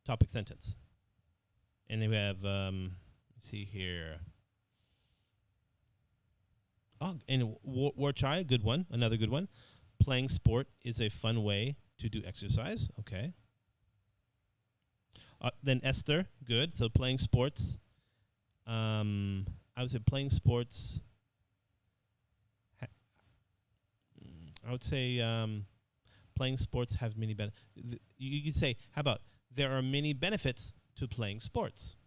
topic sentence. And then we have, let's see here. Oh, and Warchai, good one, another good one. Playing sport is a fun way to do exercise. Okay. Then Esther, good. So playing sports. I would say playing sports. I would say playing sports have many benefits. You could say, how about there are many benefits to playing sports?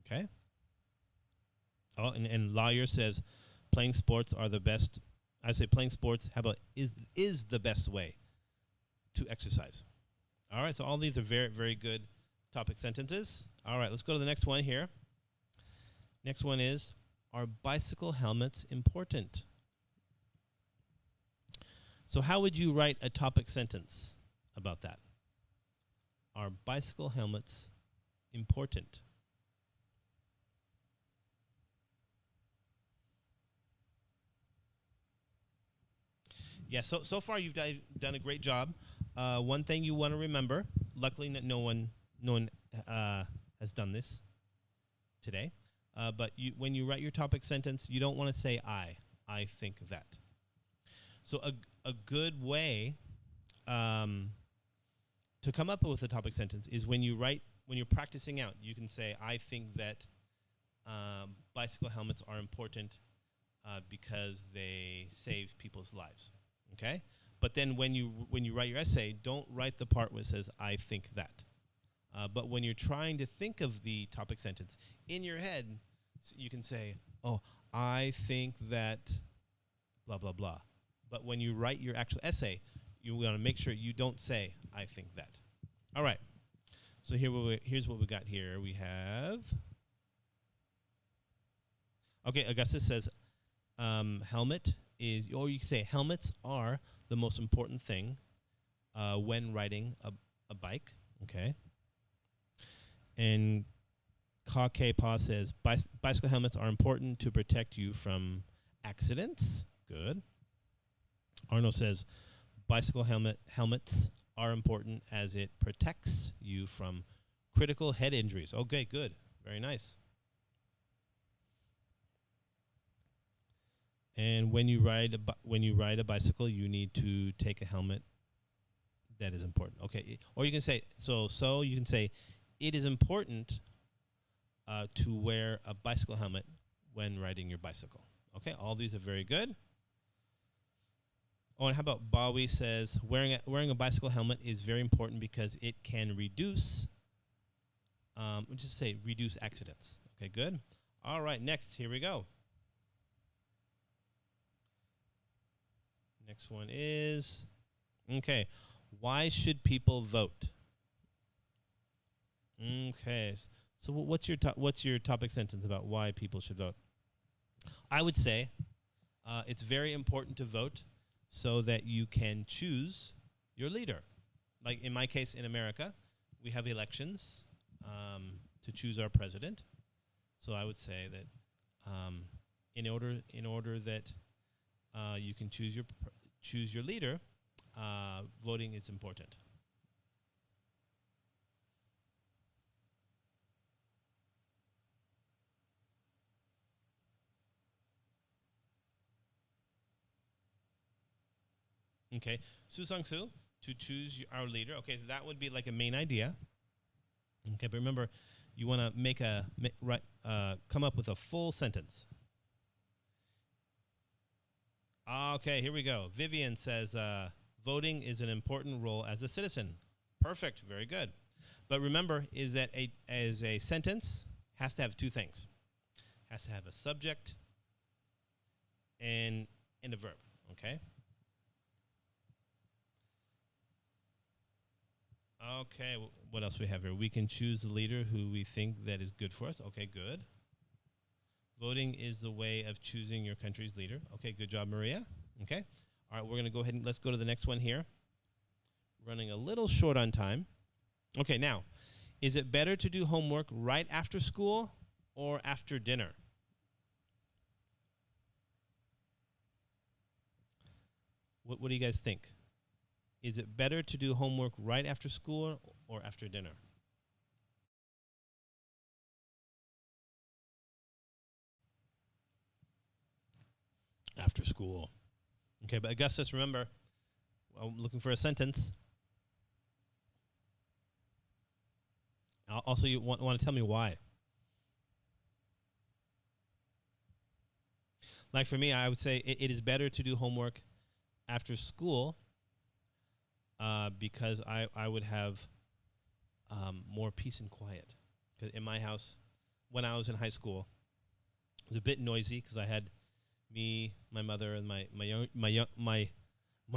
Okay. Oh, and Lawyer says playing sports are the best. I would say playing sports, how about is the best way to exercise? All right, so all these are very, very good topic sentences. All right, let's go to the next one here. Next one is, are bicycle helmets important? So how would you write a topic sentence about that? Are bicycle helmets important? Yeah, so far you've done a great job. One thing you want to remember, luckily no one has done this today, but when you write your topic sentence, you don't want to say I think that. So a good way to come up with a topic sentence is when you're practicing out, you can say, I think that bicycle helmets are important because they save people's lives. Okay? But then when you write your essay, don't write the part where it says, I think that. But when you're trying to think of the topic sentence, in your head, you can say, oh, I think that blah, blah, blah. But when you write your actual essay, you want to make sure you don't say, I think that. All right. So here's what we got here. We have, okay, Augustus says, helmet is, or you can say helmets are the most important thing when riding a bike. Okay. And Ka Pa says, bicycle helmets are important to protect you from accidents. Good. Arno says, bicycle helmets are important as it protects you from critical head injuries. Okay, good. Very nice. And when you ride a bicycle, you need to take a helmet. That is important. Okay, or you can say so you can say it is important to wear a bicycle helmet when riding your bicycle. Okay, all these are very good. Oh, and how about Bawi says wearing a bicycle helmet is very important because it can reduce, just say reduce accidents. Okay, good. All right, next, here we go. Next one is, okay, why should people vote? Okay, so what's your topic sentence about why people should vote? I would say it's very important to vote so that you can choose your leader. Like in my case, in America, we have elections to choose our president. So I would say that in order that you can choose your leader. Voting is important. Okay, Susang Su, to choose our leader. Okay, so that would be like a main idea. Okay, but remember, you want to come up with a full sentence. Okay, here we go. Vivian says, voting is an important role as a citizen. Perfect, very good. But remember, is that as a sentence has to have two things. Has to have a subject and a verb. Okay. Okay, what else we have here? We can choose the leader who we think that is good for us. Okay, good. Voting is the way of choosing your country's leader. Okay, good job, Maria. Okay. All right, we're going to go ahead and let's go to the next one here. Running a little short on time. Okay, now, is it better to do homework right after school or after dinner? What do you guys think? Is it better to do homework right after school or after dinner? After school. Okay, but Augustus, remember, I'm looking for a sentence. Also, you want to tell me why. Like for me, I would say it is better to do homework after school because I would have more peace and quiet. 'Cause in my house, when I was in high school, it was a bit noisy because I had me, my mother, and my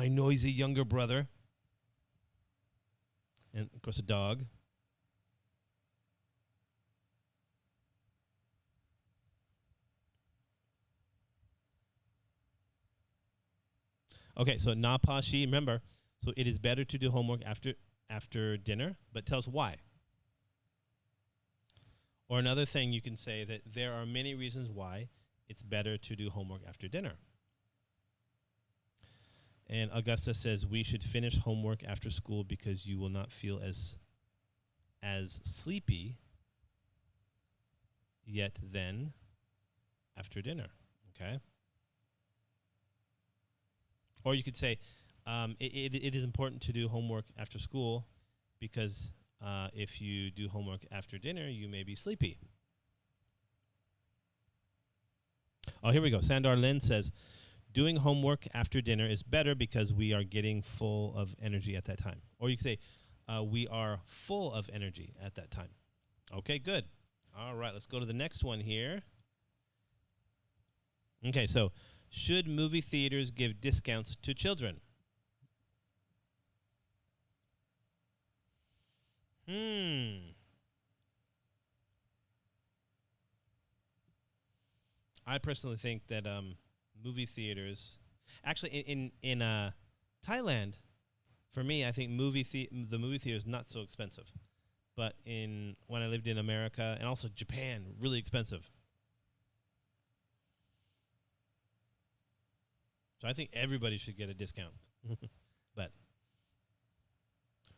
noisy younger brother, and of course a dog. Okay, so napashi, remember, so it is better to do homework after dinner, but tell us why. Or another thing you can say that there are many reasons why it's better to do homework after dinner. And Augusta says we should finish homework after school because you will not feel as sleepy yet then after dinner. Okay. Or you could say it is important to do homework after school because if you do homework after dinner, you may be sleepy. Oh, here we go. Sandar Lin says, doing homework after dinner is better because we are getting full of energy at that time. Or you could say, we are full of energy at that time. Okay, good. All right, let's go to the next one here. Okay, so should movie theaters give discounts to children? I personally think that movie theaters, actually in Thailand, for me, I think the movie theater is not so expensive. But when I lived in America and also Japan, really expensive. So I think everybody should get a discount. But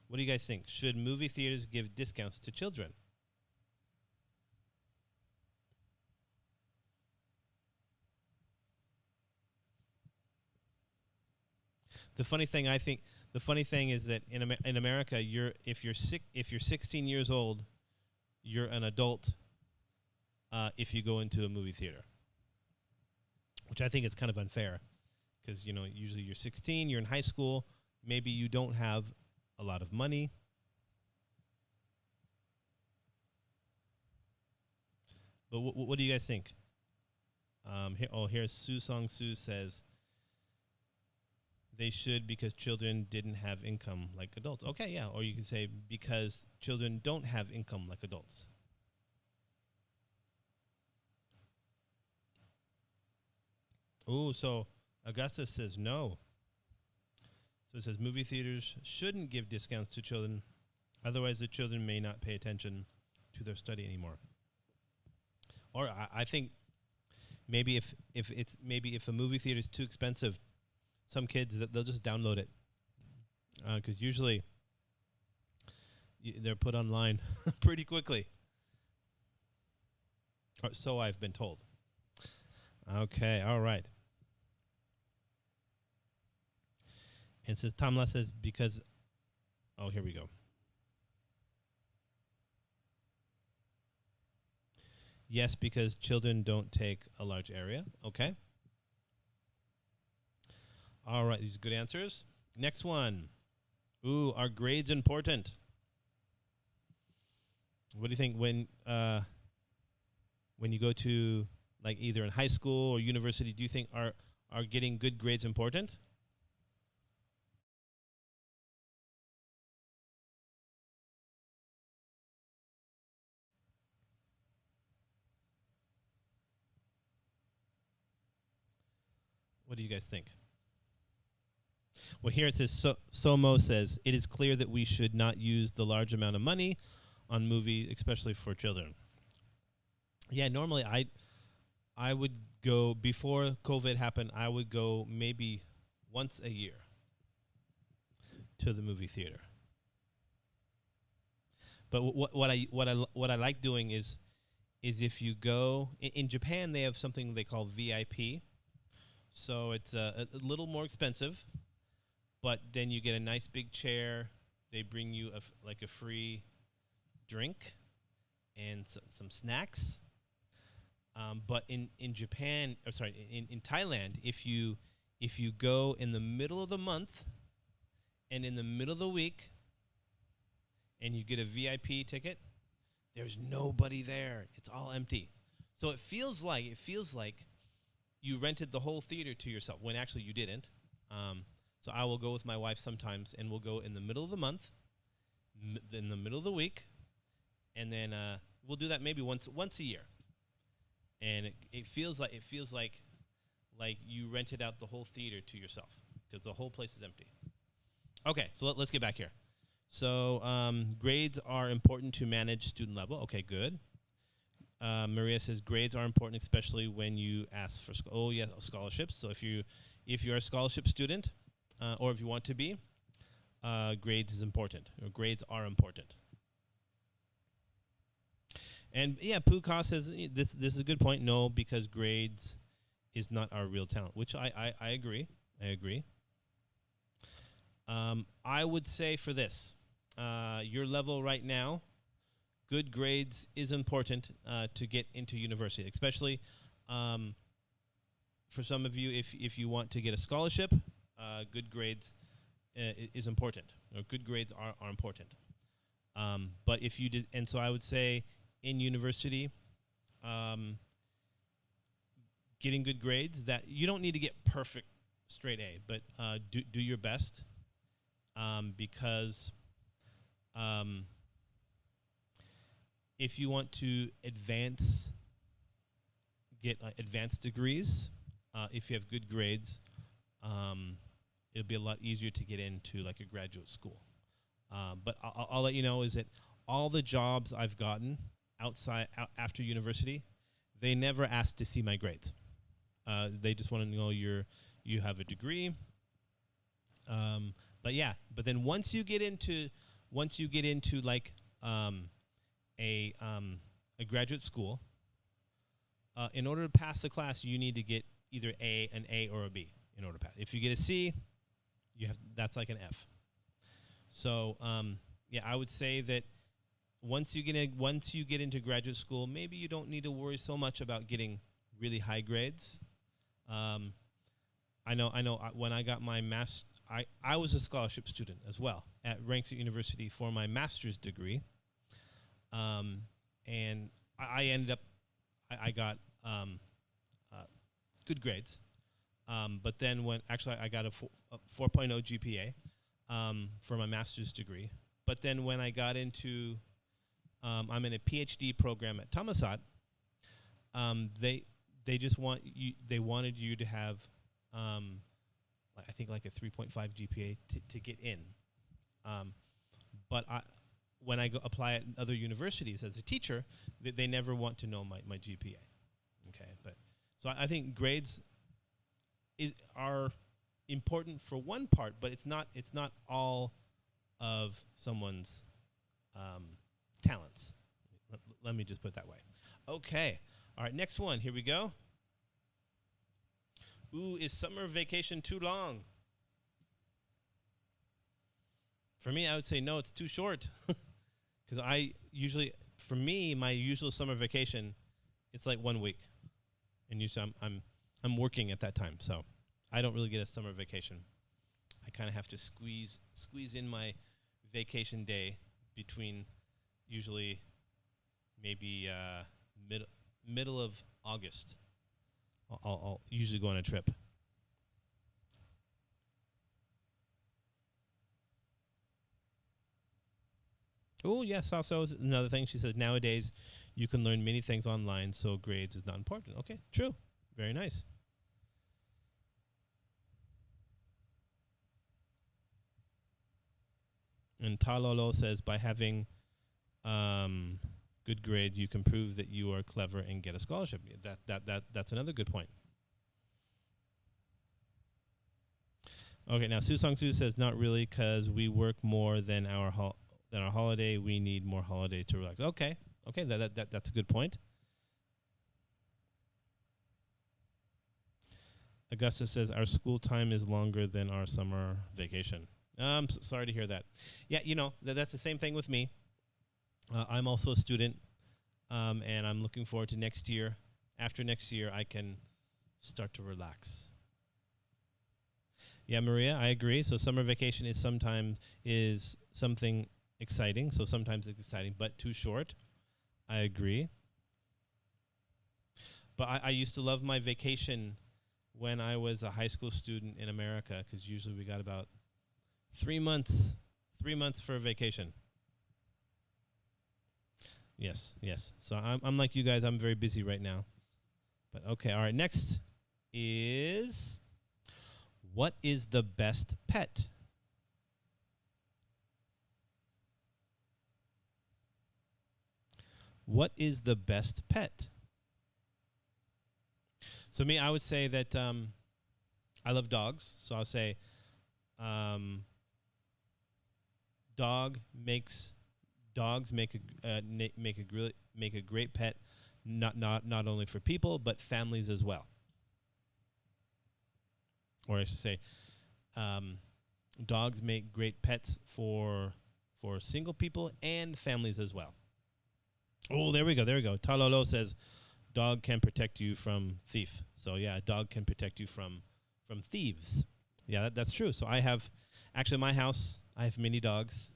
what do you guys think? Should movie theaters give discounts to children? The funny thing is that in America, if you're 16 years old, you're an adult if you go into a movie theater, which I think is kind of unfair because usually you're 16, you're in high school, maybe you don't have a lot of money. But what do you guys think? Here's Su Song Su says they should because children didn't have income like adults. Okay, yeah. Or you can say because children don't have income like adults. Oh, so Augustus says no. So it says movie theaters shouldn't give discounts to children. Otherwise, the children may not pay attention to their study anymore. Or I think Maybe if a movie theater is too expensive, some kids they'll just download it, because usually they're put online pretty quickly. Or so I've been told. Okay, all right. And says Tamla says because. Oh, here we go. Yes, because children don't take a large area. Okay. All right, these are good answers. Next one. Ooh, are grades important? What do you think when you go to like either in high school or university? Do you think are getting good grades important? What do you guys think? Well, here it says, Somo says, it is clear that we should not use the large amount of money on movies, especially for children. Yeah, normally I would go, before COVID happened, I would go maybe once a year to the movie theater. But what I like doing is if you go, in Japan, they have something they call VIP. So it's a little more expensive, but then you get a nice big chair. They bring you like a free drink and some snacks. But in Japan, or sorry, in Thailand, if you go in the middle of the month and in the middle of the week and you get a VIP ticket, there's nobody there. It's all empty. So it feels like you rented the whole theater to yourself when actually you didn't. So I will go with my wife sometimes, and we'll go in the middle of the month, in the middle of the week, and then we'll do that maybe once a year. And it feels like you rented out the whole theater to yourself because the whole place is empty. Okay, so let's get back here. So grades are important to manage student level. Okay, good. Maria says grades are important, especially when you ask for scholarships. So if you're a scholarship student, or if you want to be, grades is important. Or grades are important. And yeah, Puka says this is a good point. No, because grades is not our real talent, which I agree. I agree. I would say for this, your level right now, good grades is important to get into university, especially for some of you. If you want to get a scholarship, good grades is important. Or good grades are important. But if you did, and so I would say in university, getting good grades, that you don't need to get perfect straight A, but do your best, because if you want to get advanced degrees, if you have good grades, it'll be a lot easier to get into like a graduate school. But I'll let you know is that all the jobs I've gotten after university, they never ask to see my grades. They just want to know you have a degree. But then once you get into like a graduate school, in order to pass the class, you need to get either an A or a B in order to pass. If you get a C, that's like an F. So I would say that once you get into graduate school, maybe you don't need to worry so much about getting really high grades. I know. When I got my I was a scholarship student as well at Ranks University for my master's degree. And I ended up, I got good grades. But then I got a 4.0 GPA for my master's degree. But then when I got into, I'm in a PhD program at Thammasat, they just wanted you to have, I think like a 3.5 GPA to get in. But when I go apply at other universities as a teacher, they never want to know my GPA. Okay, but So I think grades are important for one part, but it's not all of someone's talents. Let me just put it that way. Okay. All right, next one. Here we go. Ooh, is summer vacation too long? For me, I would say no, it's too short. Because for me, my usual summer vacation, it's like 1 week. And usually I'm working at that time, so I don't really get a summer vacation. I kind of have to squeeze in my vacation day between usually maybe middle of August. I'll usually go on a trip. Oh, yes, also another thing. She says, nowadays you can learn many things online, so grades is not important. Okay, true. Very nice. And Talolo says, by having good grades, you can prove that you are clever and get a scholarship. That's another good point. Okay, now Su Song Su says, not really, because we work more than our holiday. We need more holiday to relax. Okay, that's a good point. Augustus says, our school time is longer than our summer vacation. I'm sorry to hear that. Yeah, that's the same thing with me. I'm also a student, and I'm looking forward to next year. After next year, I can start to relax. Yeah, Maria, I agree. So summer vacation is sometimes something exciting. So sometimes it's exciting, but too short. I agree. But I used to love my vacation when I was a high school student in America, because usually we got about 3 months for a vacation. Yes. So I'm like you guys. I'm very busy right now. But okay, all right. Next is, what is the best pet? What is the best pet? So me, I would say that I love dogs. So I'll say dogs make a great pet, not only for people but families as well. Or I should say, dogs make great pets for single people and families as well. Oh, there we go. Talolo says, dog can protect you from thief. So yeah, a dog can protect you from thieves. Yeah, that's true. So I have, actually in my house, I have many dogs.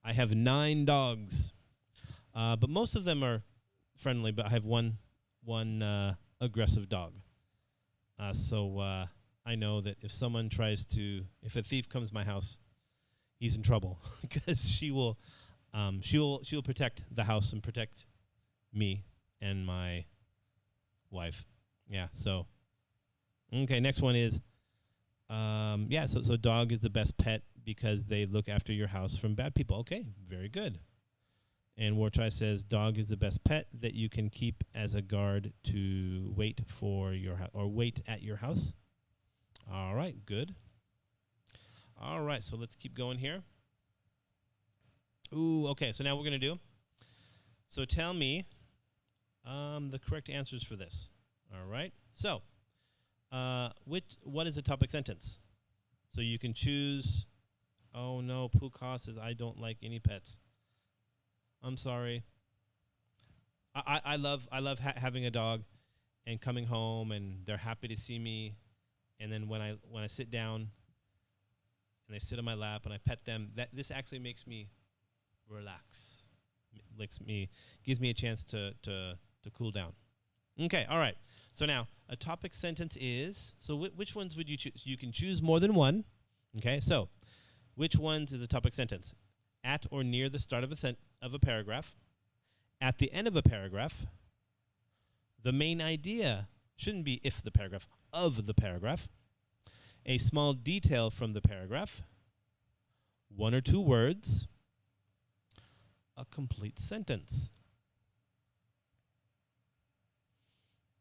I have 9 dogs, but most of them are friendly. But I have one aggressive dog. So I know that if a thief comes to my house, he's in trouble, because she'll protect the house and protect me and my wife. Yeah. So okay, next one is so dog is the best pet because they look after your house from bad people. Okay, very good. And Warchai says, dog is the best pet that you can keep as a guard to wait for your wait at your house. All right, good. All right, so let's keep going here. Ooh, okay, so now we're going to do. So tell me the correct answers for this. All right, so what is a topic sentence? So you can choose. Oh no, Puka says, I don't like any pets. I'm sorry. I love having a dog and coming home, and they're happy to see me. And then when I sit down and they sit on my lap and I pet them, this actually makes me relax. Gives me a chance to cool down. Okay, all right. So now a topic sentence is, so which ones would you choose? You can choose more than one. Okay, so which ones is a topic sentence? At or near the start of a paragraph, at the end of a paragraph, the main idea shouldn't be if the paragraph, of the paragraph, a small detail from the paragraph, 1 or 2 words, a complete sentence.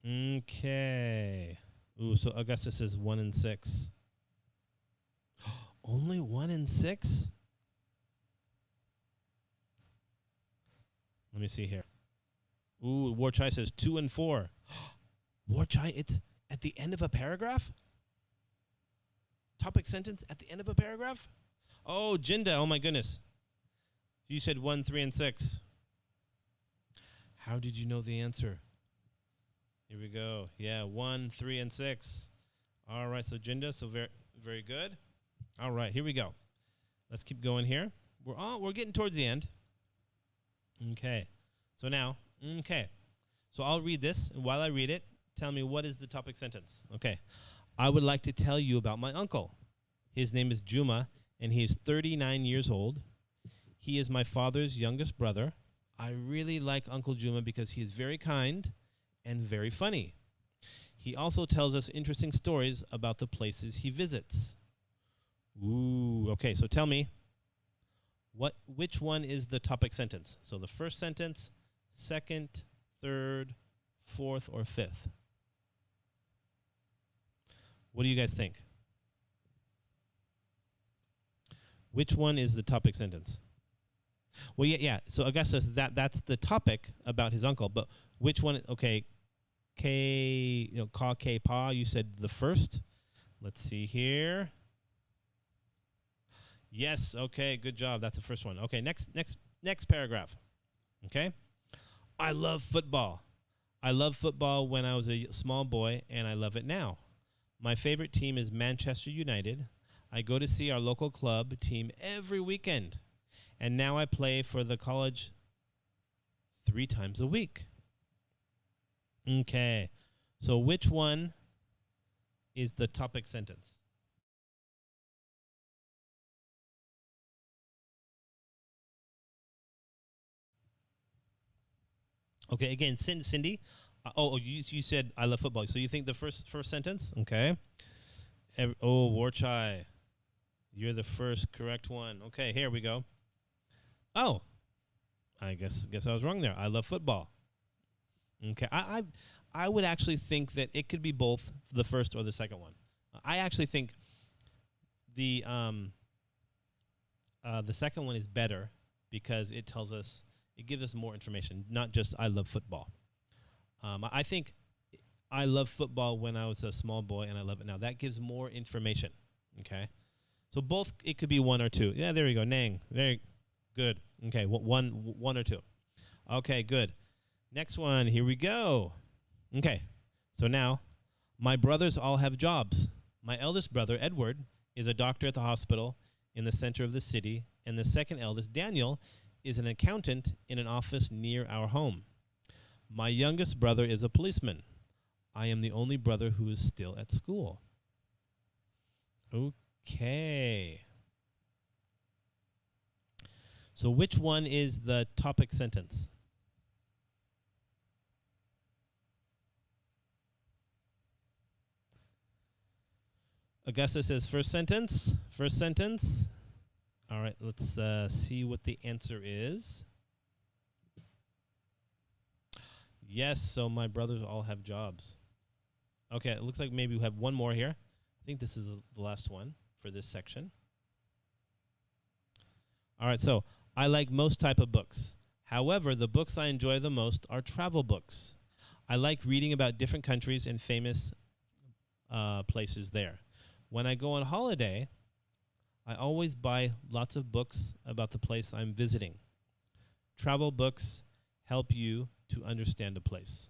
Okay. Ooh, so Augustus is 1 in 6. Only 1 in 6? Let me see here. Ooh, Warchai says 2 and 4. Warchai, it's at the end of a paragraph? Topic sentence at the end of a paragraph? Oh, Jinda, oh my goodness. You said 1, 3, and 6. How did you know the answer? Here we go. Yeah, 1, 3, and 6. All right, so Jinda, so very, very good. All right, here we go. Let's keep going here. We're getting towards the end. Okay. So now, okay. So I'll read this, and while I read it, tell me what is the topic sentence. Okay. I would like to tell you about my uncle. His name is Juma, and he is 39 years old. He is my father's youngest brother. I really like Uncle Juma because he is very kind and very funny. He also tells us interesting stories about the places he visits. Ooh, okay, so tell me, which one is the topic sentence? So the first sentence, second, third, fourth, or fifth? What do you guys think? Which one is the topic sentence? Well, yeah. So Augustus, that's the topic about his uncle. But which one? Okay, ka ke pa. You said the first. Let's see here. Yes. Okay. Good job. That's the first one. Okay. Next paragraph. Okay. I love football. I loved football when I was a small boy, and I love it now. My favorite team is Manchester United. I go to see our local club team every weekend. And now I play for the college 3 times a week. Okay. So which one is the topic sentence? Okay, again, Cindy. You said I love football. So you think the first sentence? Okay. Warchai. You're the first correct one. Okay, here we go. Oh, I guess I was wrong there. I love football. Okay, I would actually think that it could be both the first or the second one. I actually think the second one is better because it gives us more information, not just I love football. I think I love football when I was a small boy, and I love it now. That gives more information. Okay, so both, it could be 1 or 2. Yeah, there we go. Nang, very good. Okay, one or 2. Okay, good. Next one. Here we go. Okay, so now my brothers all have jobs. My eldest brother, Edward, is a doctor at the hospital in the center of the city, and the second eldest, Daniel, is an accountant in an office near our home. My youngest brother is a policeman. I am the only brother who is still at school. Okay. So which one is the topic sentence? Augusta says first sentence. First sentence. All right, let's see what the answer is. Yes, so my brothers all have jobs. Okay, it looks like maybe we have one more here. I think this is the last one for this section. All right, so I like most type of books. However, the books I enjoy the most are travel books. I like reading about different countries and famous places there. When I go on holiday, I always buy lots of books about the place I'm visiting. Travel books help you to understand a place.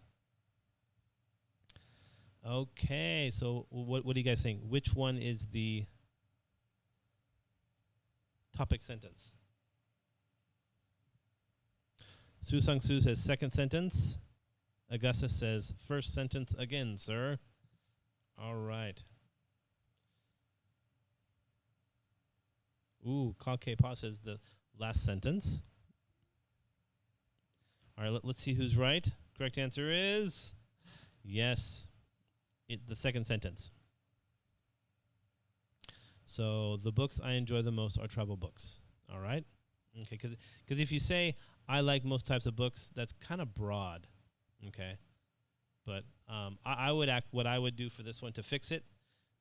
Okay, so what do you guys think? Which one is the topic sentence? Su Sung Su says second sentence. Augusta says first sentence again, sir. All right. Ooh, Kake Pa says the last sentence. All right, let's see who's right. Correct answer is yes, the second sentence. So the books I enjoy the most are travel books. All right? Okay, because if you say I like most types of books, that's kind of broad. Okay? But I would what I would do for this one to fix it,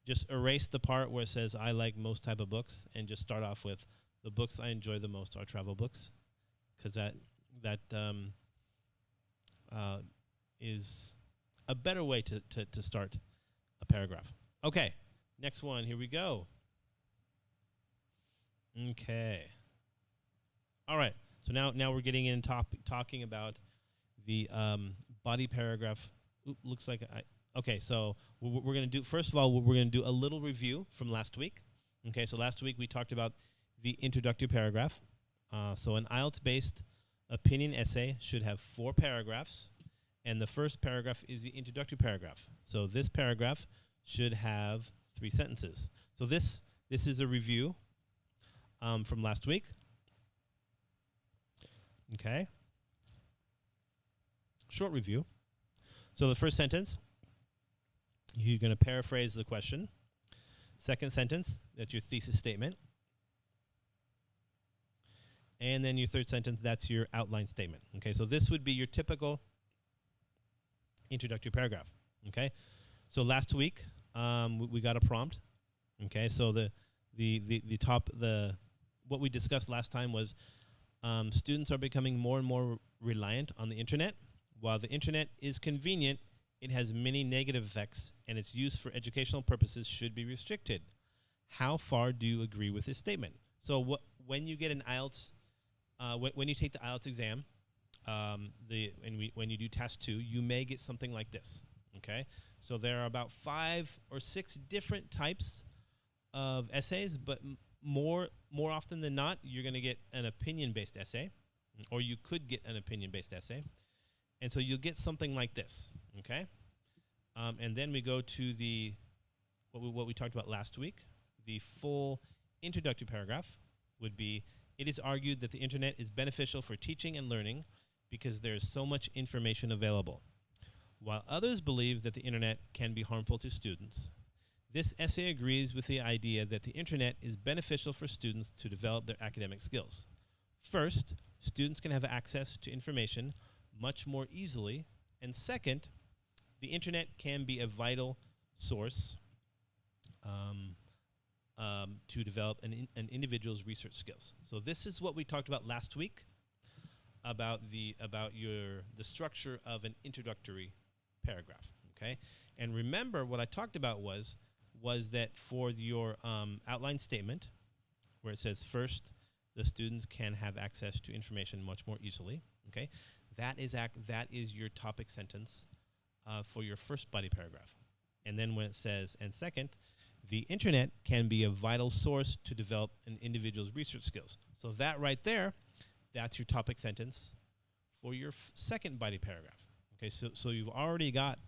just erase the part where it says I like most type of books and just start off with the books I enjoy the most are travel books, because that is a better way to start a paragraph. Okay, next one. Here we go. Okay. All right. So now we're getting in talking about the body paragraph. Looks like okay. So we're going to do, first of all, we're going to do a little review from last week. Okay. So last week we talked about the introductory paragraph. So an IELTS-based opinion essay should have 4 paragraphs, and the first paragraph is the introductory paragraph. So this paragraph should have 3 sentences. So this is a review from last week. Okay. Short review. So the first sentence, you're going to paraphrase the question. Second sentence, that's your thesis statement. And then your third sentence, that's your outline statement. Okay, so this would be your typical introductory paragraph. Okay, so last week we got a prompt. Okay, so what we discussed last time was students are becoming more and more reliant on the internet. While the internet is convenient, it has many negative effects, and its use for educational purposes should be restricted. How far do you agree with this statement? So when you get an IELTS, when you take the IELTS exam, when you do task 2, you may get something like this. Okay, so there are about 5 or 6 different types of essays, but more often than not, you're going to get an opinion-based essay, or you could get an opinion-based essay. And so you'll get something like this, okay? And then we go to what we talked about last week. The full introductory paragraph would be, it is argued that the internet is beneficial for teaching and learning because there is so much information available. While others believe that the internet can be harmful to students, this essay agrees with the idea that the internet is beneficial for students to develop their academic skills. First, students can have access to information much more easily, and second, the internet can be a vital source to develop an individual's research skills. So this is what we talked about last week about the structure of an introductory paragraph. Okay, and remember what I talked about was that for your outline statement, where it says first, the students can have access to information much more easily. Okay, that is your topic sentence for your first body paragraph. And then when it says, and second, the internet can be a vital source to develop an individual's research skills. So that right there, that's your topic sentence for your second body paragraph. Okay, so you've already got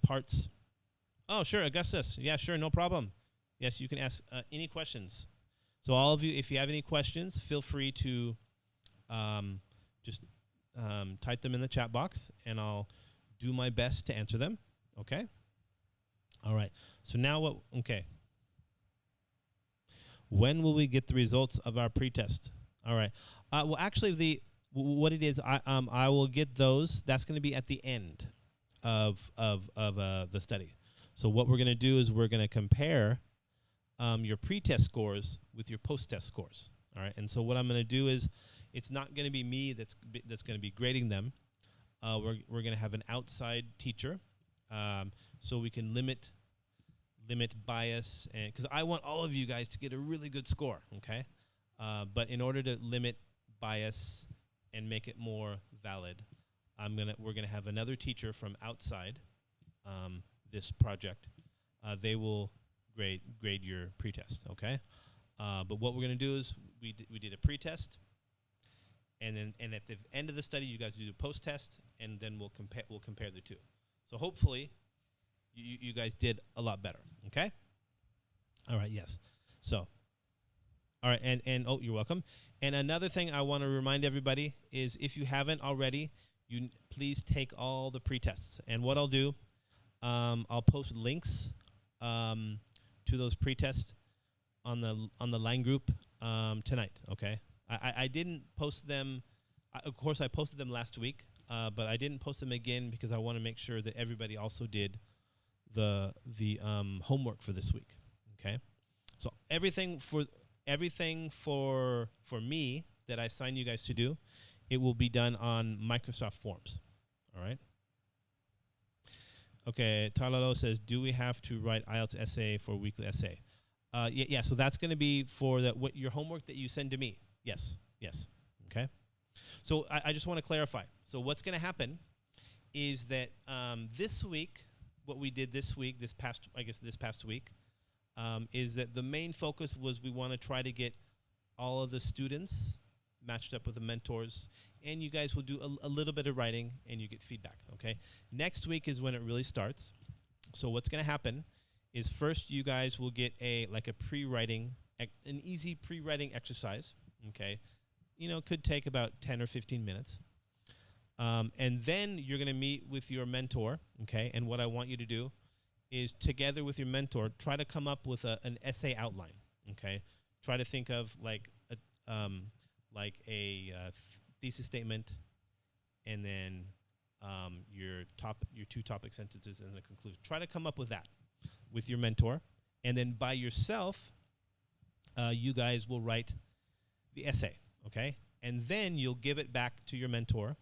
parts. Oh, sure, Augustus. Yeah, sure, no problem. Yes, you can ask any questions. So all of you, if you have any questions, feel free to just type them in the chat box, and I'll do my best to answer them. Okay? All right. So now okay. When will we get the results of our pretest? All right. Well, actually, what it is, I will get those. That's going to be at the end of the study. So what we're going to do is we're going to compare your pretest scores with your post-test scores. All right. And so what I'm going to do is, it's not going to be me that's going to be grading them. We're going to have an outside teacher, so we can limit bias, and because I want all of you guys to get a really good score. Okay, but in order to limit bias and make it more valid, we're gonna have another teacher from outside this project. They will grade your pretest. Okay, but what we're gonna do is we did a pretest. And at the end of the study, you guys do the post-test, and then we'll compare the two. So hopefully, you guys did a lot better. Okay. All right. Yes. So. All right. And oh, you're welcome. And another thing I want to remind everybody is, if you haven't already, please take all the pretests. And what I'll do, I'll post links to those pretests on the line group tonight. Okay. I didn't post them. Of course, I posted them last week, but I didn't post them again because I want to make sure that everybody also did the homework for this week. Okay, so everything for me that I assign you guys to do, it will be done on Microsoft Forms. All right. Okay, Talalo says, do we have to write IELTS essay for weekly essay? Yeah. So that's going to be for what your homework that you send to me. Yes. Okay. So I just want to clarify. So what's going to happen is that this week, what we did this past week, is that the main focus was we want to try to get all of the students matched up with the mentors, and you guys will do a little bit of writing and you get feedback, okay? Next week is when it really starts. So what's going to happen is first you guys will get an easy pre-writing exercise, okay? Could take about 10 or 15 minutes. And then you're going to meet with your mentor, okay? And what I want you to do is together with your mentor, try to come up with an essay outline, okay? Try to think of like a thesis statement, and then your two topic sentences and the conclusion. Try to come up with that with your mentor, and then by yourself, you guys will write the essay, okay? And then you'll give it back to your mentor,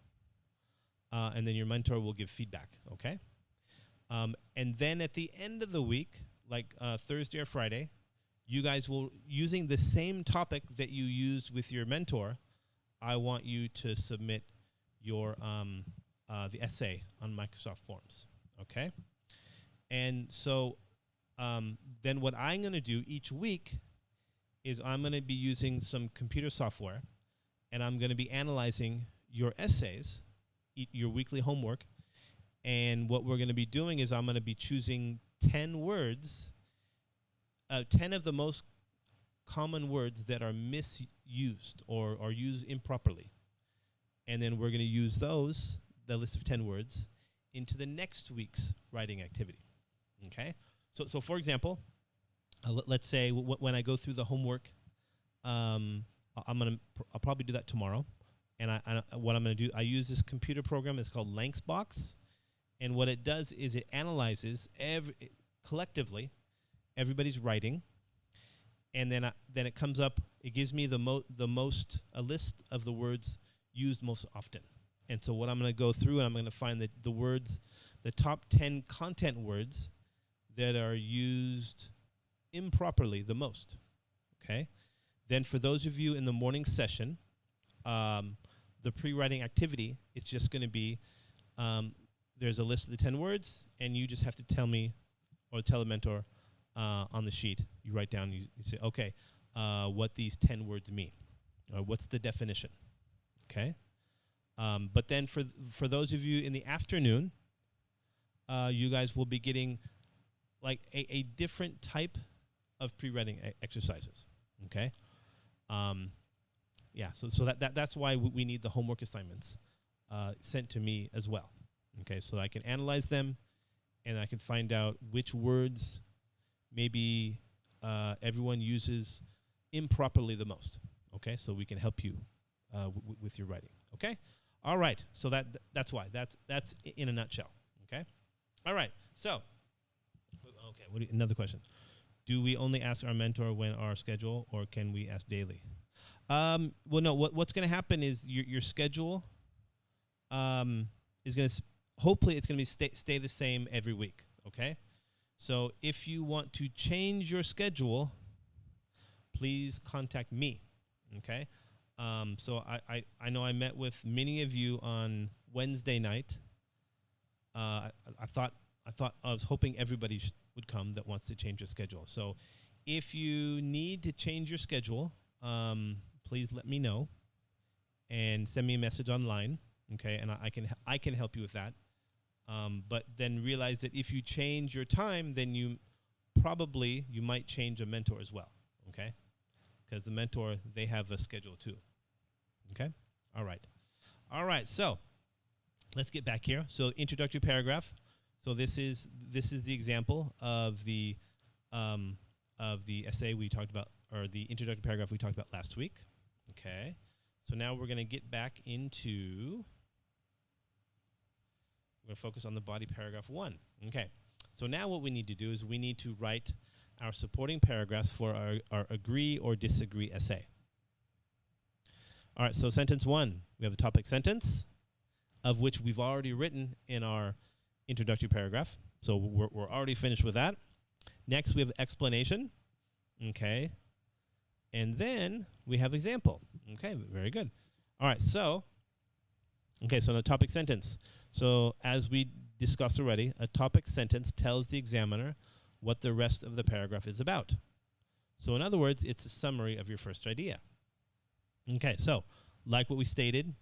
and then your mentor will give feedback, okay? And then at the end of the week, like Thursday or Friday, you guys will, using the same topic that you used with your mentor, I want you to submit your the essay on Microsoft Forms, okay? And so then what I'm going to do each week is I'm going to be using some computer software, and I'm going to be analyzing your essays, your weekly homework, and what we're going to be doing is I'm going to be choosing 10 words, 10 of the most common words that are misused or are used improperly. And then we're going to use those, the list of 10 words, into the next week's writing activity. Okay? So for example, let's say when I go through the homework, I'll probably do that tomorrow. And what I'm going to do, I use this computer program. It's called Lanxbox. And what it does is it analyzes collectively everybody's writing, and then it comes up. It gives me a list of the words used most often. And so what I'm going to go through, and I'm going to find the top 10 content words that are used improperly the most. Okay. Then for those of you in the morning session, the pre-writing activity, it's just going to be. There's a list of the 10 words, and you just have to tell me or tell the mentor on the sheet. You write down, you say, okay, what these 10 words mean, or what's the definition, okay? But then for those of you in the afternoon, you guys will be getting like a different type of pre-writing exercises, okay? Yeah, so that's why we need the homework assignments sent to me as well. Okay, so I can analyze them, and I can find out which words maybe everyone uses improperly the most. Okay, so we can help you with your writing. Okay, all right. So that's why. That's in a nutshell. Okay, all right. So, okay. Another question: do we only ask our mentor when our schedule, or can we ask daily? Well, no. What's going to happen is your schedule is going to. Hopefully, it's going to be stay the same every week, okay? So if you want to change your schedule, please contact me, okay? So I know I met with many of you on Wednesday night. I was hoping everybody would come that wants to change your schedule. So if you need to change your schedule, please let me know and send me a message online, okay? And I can help you with that. But then realize that if you change your time, then you might change a mentor as well, okay? Because the mentor, they have a schedule too, okay? All right, so let's get back here. So introductory paragraph. So this is the example of the essay we talked about, or the introductory paragraph we talked about last week, okay? So now we're going to get back into We're going to focus on the body paragraph 1. Okay. So now what we need to do is we need to write our supporting paragraphs for our agree or disagree essay. All right, so sentence 1, we have a topic sentence, of which we've already written in our introductory paragraph. So we're already finished with that. Next, we have explanation. Okay. And then we have example. Okay, very good. All right, so the topic sentence. So as we discussed already, a topic sentence tells the examiner what the rest of the paragraph is about. So in other words, it's a summary of your first idea. Okay, so like what we stated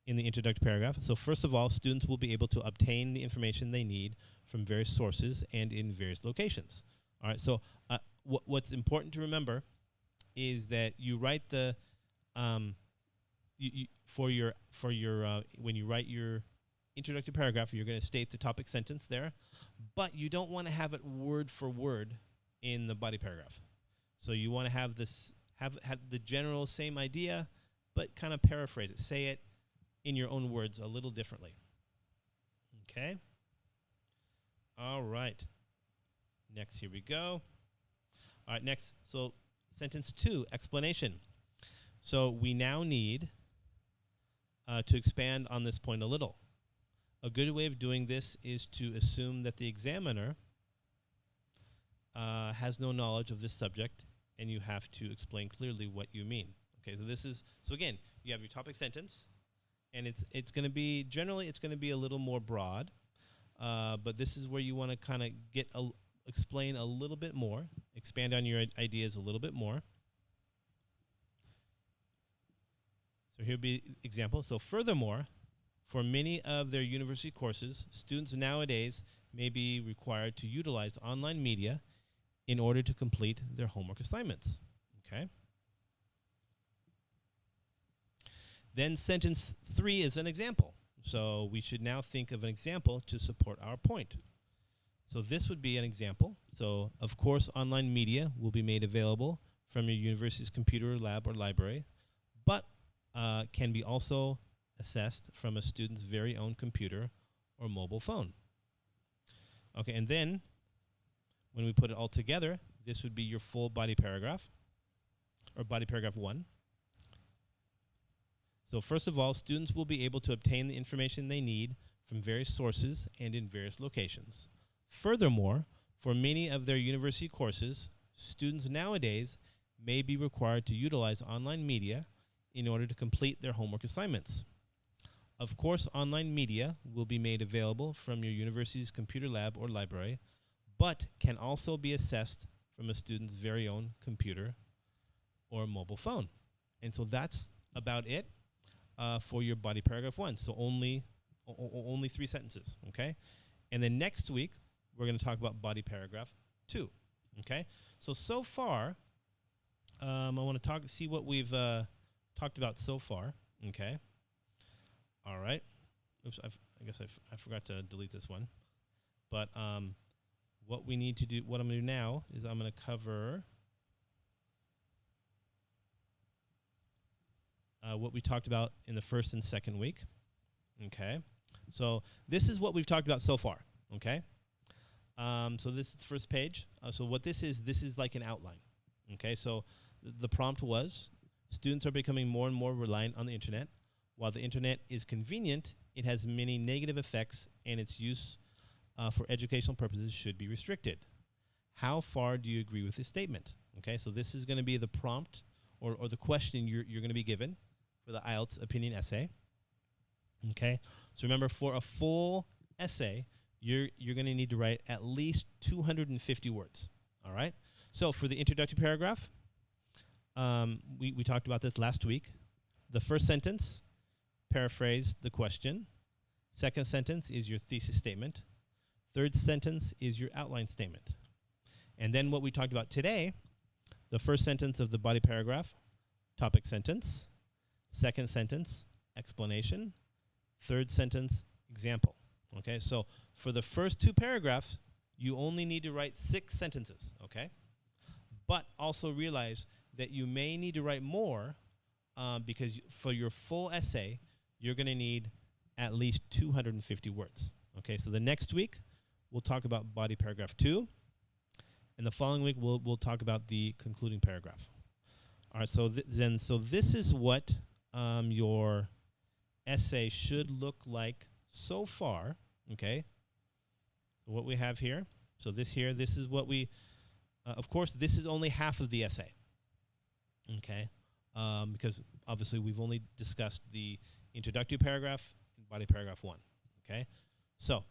in the introductory paragraph, so first of all, students will be able to obtain the information they need from various sources and in various locations. All right, so what's important to remember is that you write the when you write your introductory paragraph, you're going to state the topic sentence there, but you don't want to have it word for word in the body paragraph. So you want to have this have the general same idea, but kind of paraphrase it. Say it in your own words a little differently. Okay? All right. Next, here we go. All right, next. So sentence 2, explanation. So we now need to expand on this point a little. A good way of doing this is to assume that the examiner has no knowledge of this subject, and you have to explain clearly what you mean. Okay, so again, you have your topic sentence, and it's going to be, generally it's going to be a little more broad, but this is where you want to kind of explain a little bit more, expand on your ideas a little bit more. So here'll be example. So furthermore, for many of their university courses, students nowadays may be required to utilize online media in order to complete their homework assignments. Okay. Then sentence 3 is an example. So we should now think of an example to support our point. So this would be an example. So of course, online media will be made available from your university's computer lab or library, but can be also assessed from a student's very own computer or mobile phone. Okay, and then when we put it all together, this would be your full body paragraph, or body paragraph 1. So first of all, students will be able to obtain the information they need from various sources and in various locations. Furthermore, for many of their university courses, students nowadays may be required to utilize online media in order to complete their homework assignments. Of course, online media will be made available from your university's computer lab or library, but can also be assessed from a student's very own computer or mobile phone. And so that's about it for your body paragraph 1. So only 3 sentences, okay? And then next week, we're going to talk about body paragraph 2, okay? So far, I want to see what we've talked about so far, okay? All right. Oops, I guess I forgot to delete this one. But what we need to do, what I'm going to do now is I'm going to cover what we talked about in the first and second week. Okay. So this is what we've talked about so far. Okay. So this is the first page. So what this is like an outline. Okay. So the prompt was, students are becoming more and more reliant on the internet. While the internet is convenient, it has many negative effects, and its use for educational purposes should be restricted. How far do you agree with this statement? Okay, so this is going to be the prompt or the question you're going to be given for the Ielts opinion essay. Okay, so remember, for a full essay, you're going to need to write at least 250 words. All right, so for the introductory paragraph, we talked about this last week. The first sentence, paraphrase the question. Second sentence is your thesis statement. Third sentence is your outline statement. And then what we talked about today, the first sentence of the body paragraph, topic sentence. Second sentence, explanation. Third sentence, example. Okay, so for the first 2 paragraphs, you only need to write 6 sentences, okay? But also realize that you may need to write more because for your full essay, you're going to need at least 250 words, Okay, so the next week we'll talk about body paragraph 2, and the following week we'll talk about the concluding paragraph. All right, so this is what your essay should look like so far. Okay, what we have here. So this is what we. Of course, this is only half of the essay. Okay, because obviously we've only discussed the introductory paragraph and body paragraph 1. Okay, so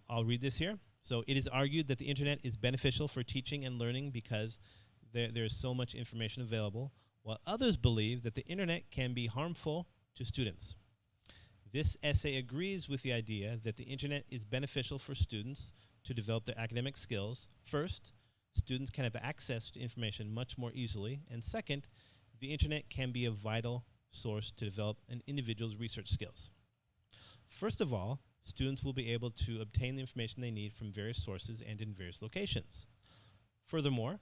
I'll read this here. So it is argued that the internet is beneficial for teaching and learning because there's so much information available, while others believe that the internet can be harmful to students. This essay agrees with the idea that the internet is beneficial for students to develop their academic skills. First, students can have access to information much more easily, and second, the internet can be a vital source to develop an individual's research skills. First of all, students will be able to obtain the information they need from various sources and in various locations. Furthermore,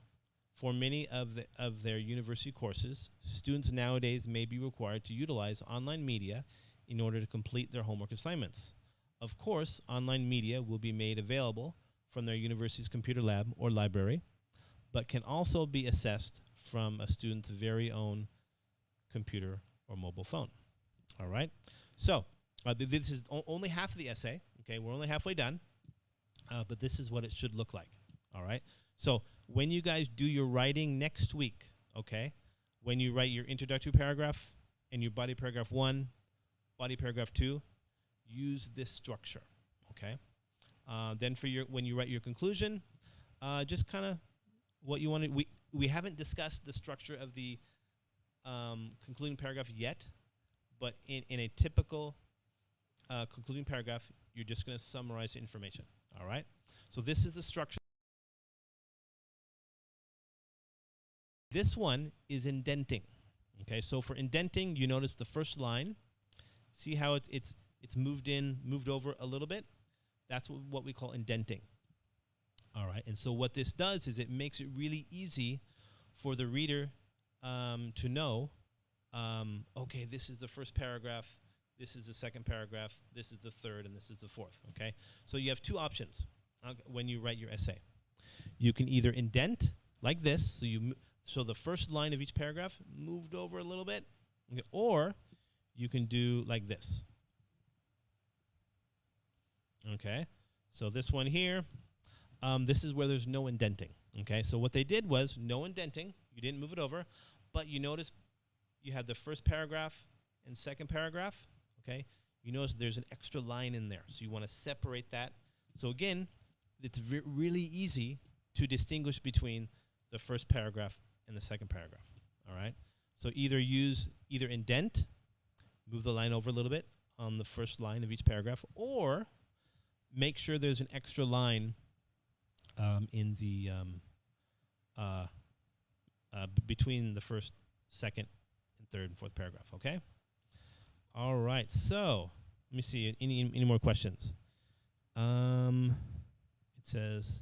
for many of their university courses, students nowadays may be required to utilize online media in order to complete their homework assignments. Of course, online media will be made available from their university's computer lab or library, but can also be accessed from a student's very own computer or mobile phone. All right? So, this is only half of the essay. Okay, we're only halfway done, but this is what it should look like. All right? So, when you guys do your writing next week, okay, when you write your introductory paragraph and your body paragraph 1, body paragraph 2, use this structure, okay? Then for when you write your conclusion, just kind of what you want to. We haven't discussed the structure of the concluding paragraph yet, but in a typical concluding paragraph, you're just going to summarize the information. All right. So this is the structure. This one is indenting. Okay. So for indenting, you notice the first line. See how it's moved over a little bit. That's what we call indenting. All right, and so what this does is it makes it really easy for the reader to know, okay, this is the first paragraph, this is the second paragraph, this is the third, and this is the fourth, okay? So you have two options when you write your essay. You can either indent like this, so the first line of each paragraph moved over a little bit, okay, or you can do like this. Okay, so this one here, this is where there's no indenting. Okay, so what they did was no indenting. You didn't move it over, but you notice you have the first paragraph and second paragraph. Okay, you notice there's an extra line in there, so you want to separate that. So again, it's really easy to distinguish between the first paragraph and the second paragraph. All right, so either indent, move the line over a little bit on the first line of each paragraph, or make sure there's an extra line in the between the first, second, and third and fourth paragraph. Okay. All right. So let me see. Any more questions? It says,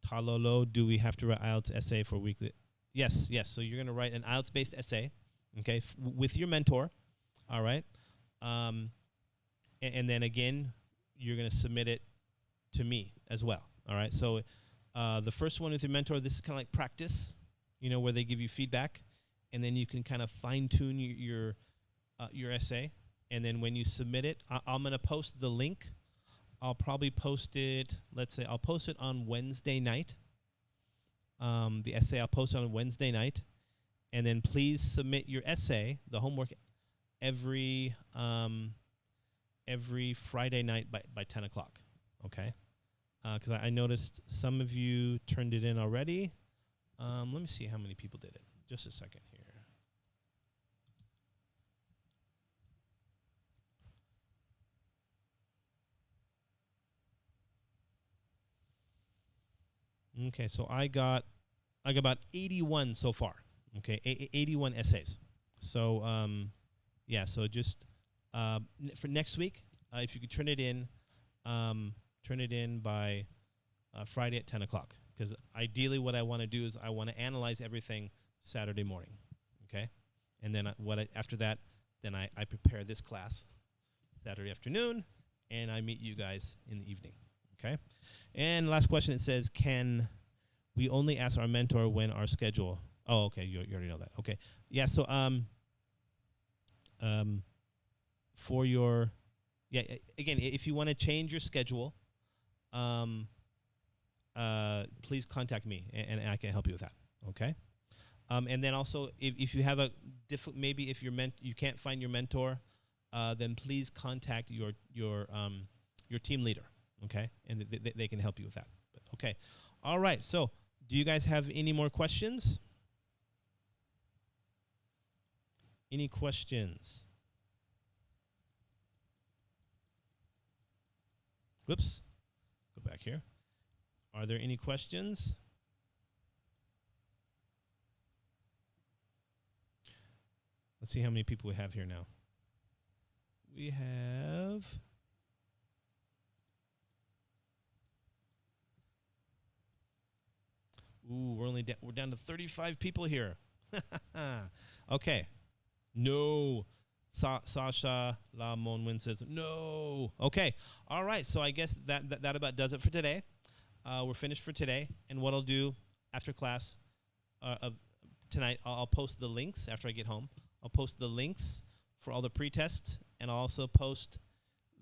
Talolo, do we have to write IELTS essay for weekly? Yes. So you're going to write an IELTS-based essay, okay, with your mentor. All right. And then again, you're going to submit it to me as well. All right. So the first one with your mentor, this is kind of like practice, where they give you feedback, and then you can kind of fine tune your essay. And then when you submit it, I'm going to post the link. I'll probably post it. Let's say I'll post it on Wednesday night. The essay I'll post on Wednesday night, and then please submit your essay, the homework, every Friday night by 10 o'clock, okay? Because I noticed some of you turned it in already. Let me see how many people did it. Just a second here. Okay, so I got about 81 so far. Okay, 81 essays. So yeah, so just for next week, if you could turn it in by Friday at 10 o'clock. Because ideally what I want to do is I want to analyze everything Saturday morning. Okay? And then after that, then I prepare this class Saturday afternoon, and I meet you guys in the evening. Okay. And last question, it says, can we only ask our mentor when our schedule? Oh, okay. You already know that. Okay. Yeah. So for your again, if you want to change your schedule, please contact me and I can help you with that. Okay. And then also, if you have a maybe if you can't find your mentor, then please contact your team leader. Okay, and they can help you with that. But okay, all right. So, do you guys have any more questions? Any questions? Whoops. Go back here. Are there any questions? Let's see how many people we have here now. We have... Ooh, we're down to 35 people here. Okay. No. Sasha La Monwin says no. Okay. All right. So I guess that about does it for today. We're finished for today. And what I'll do after class tonight, I'll post the links after I get home. I'll post the links for all the pretests, and I'll also post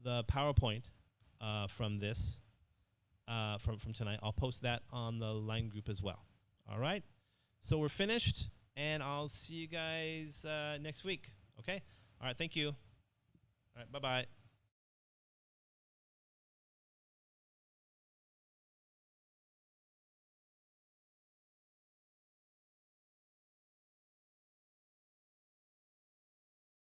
the PowerPoint from this, from tonight. I'll post that on the line group as well. All right? So we're finished, and I'll see you guys next week. Okay? All right, thank you. All right, bye-bye.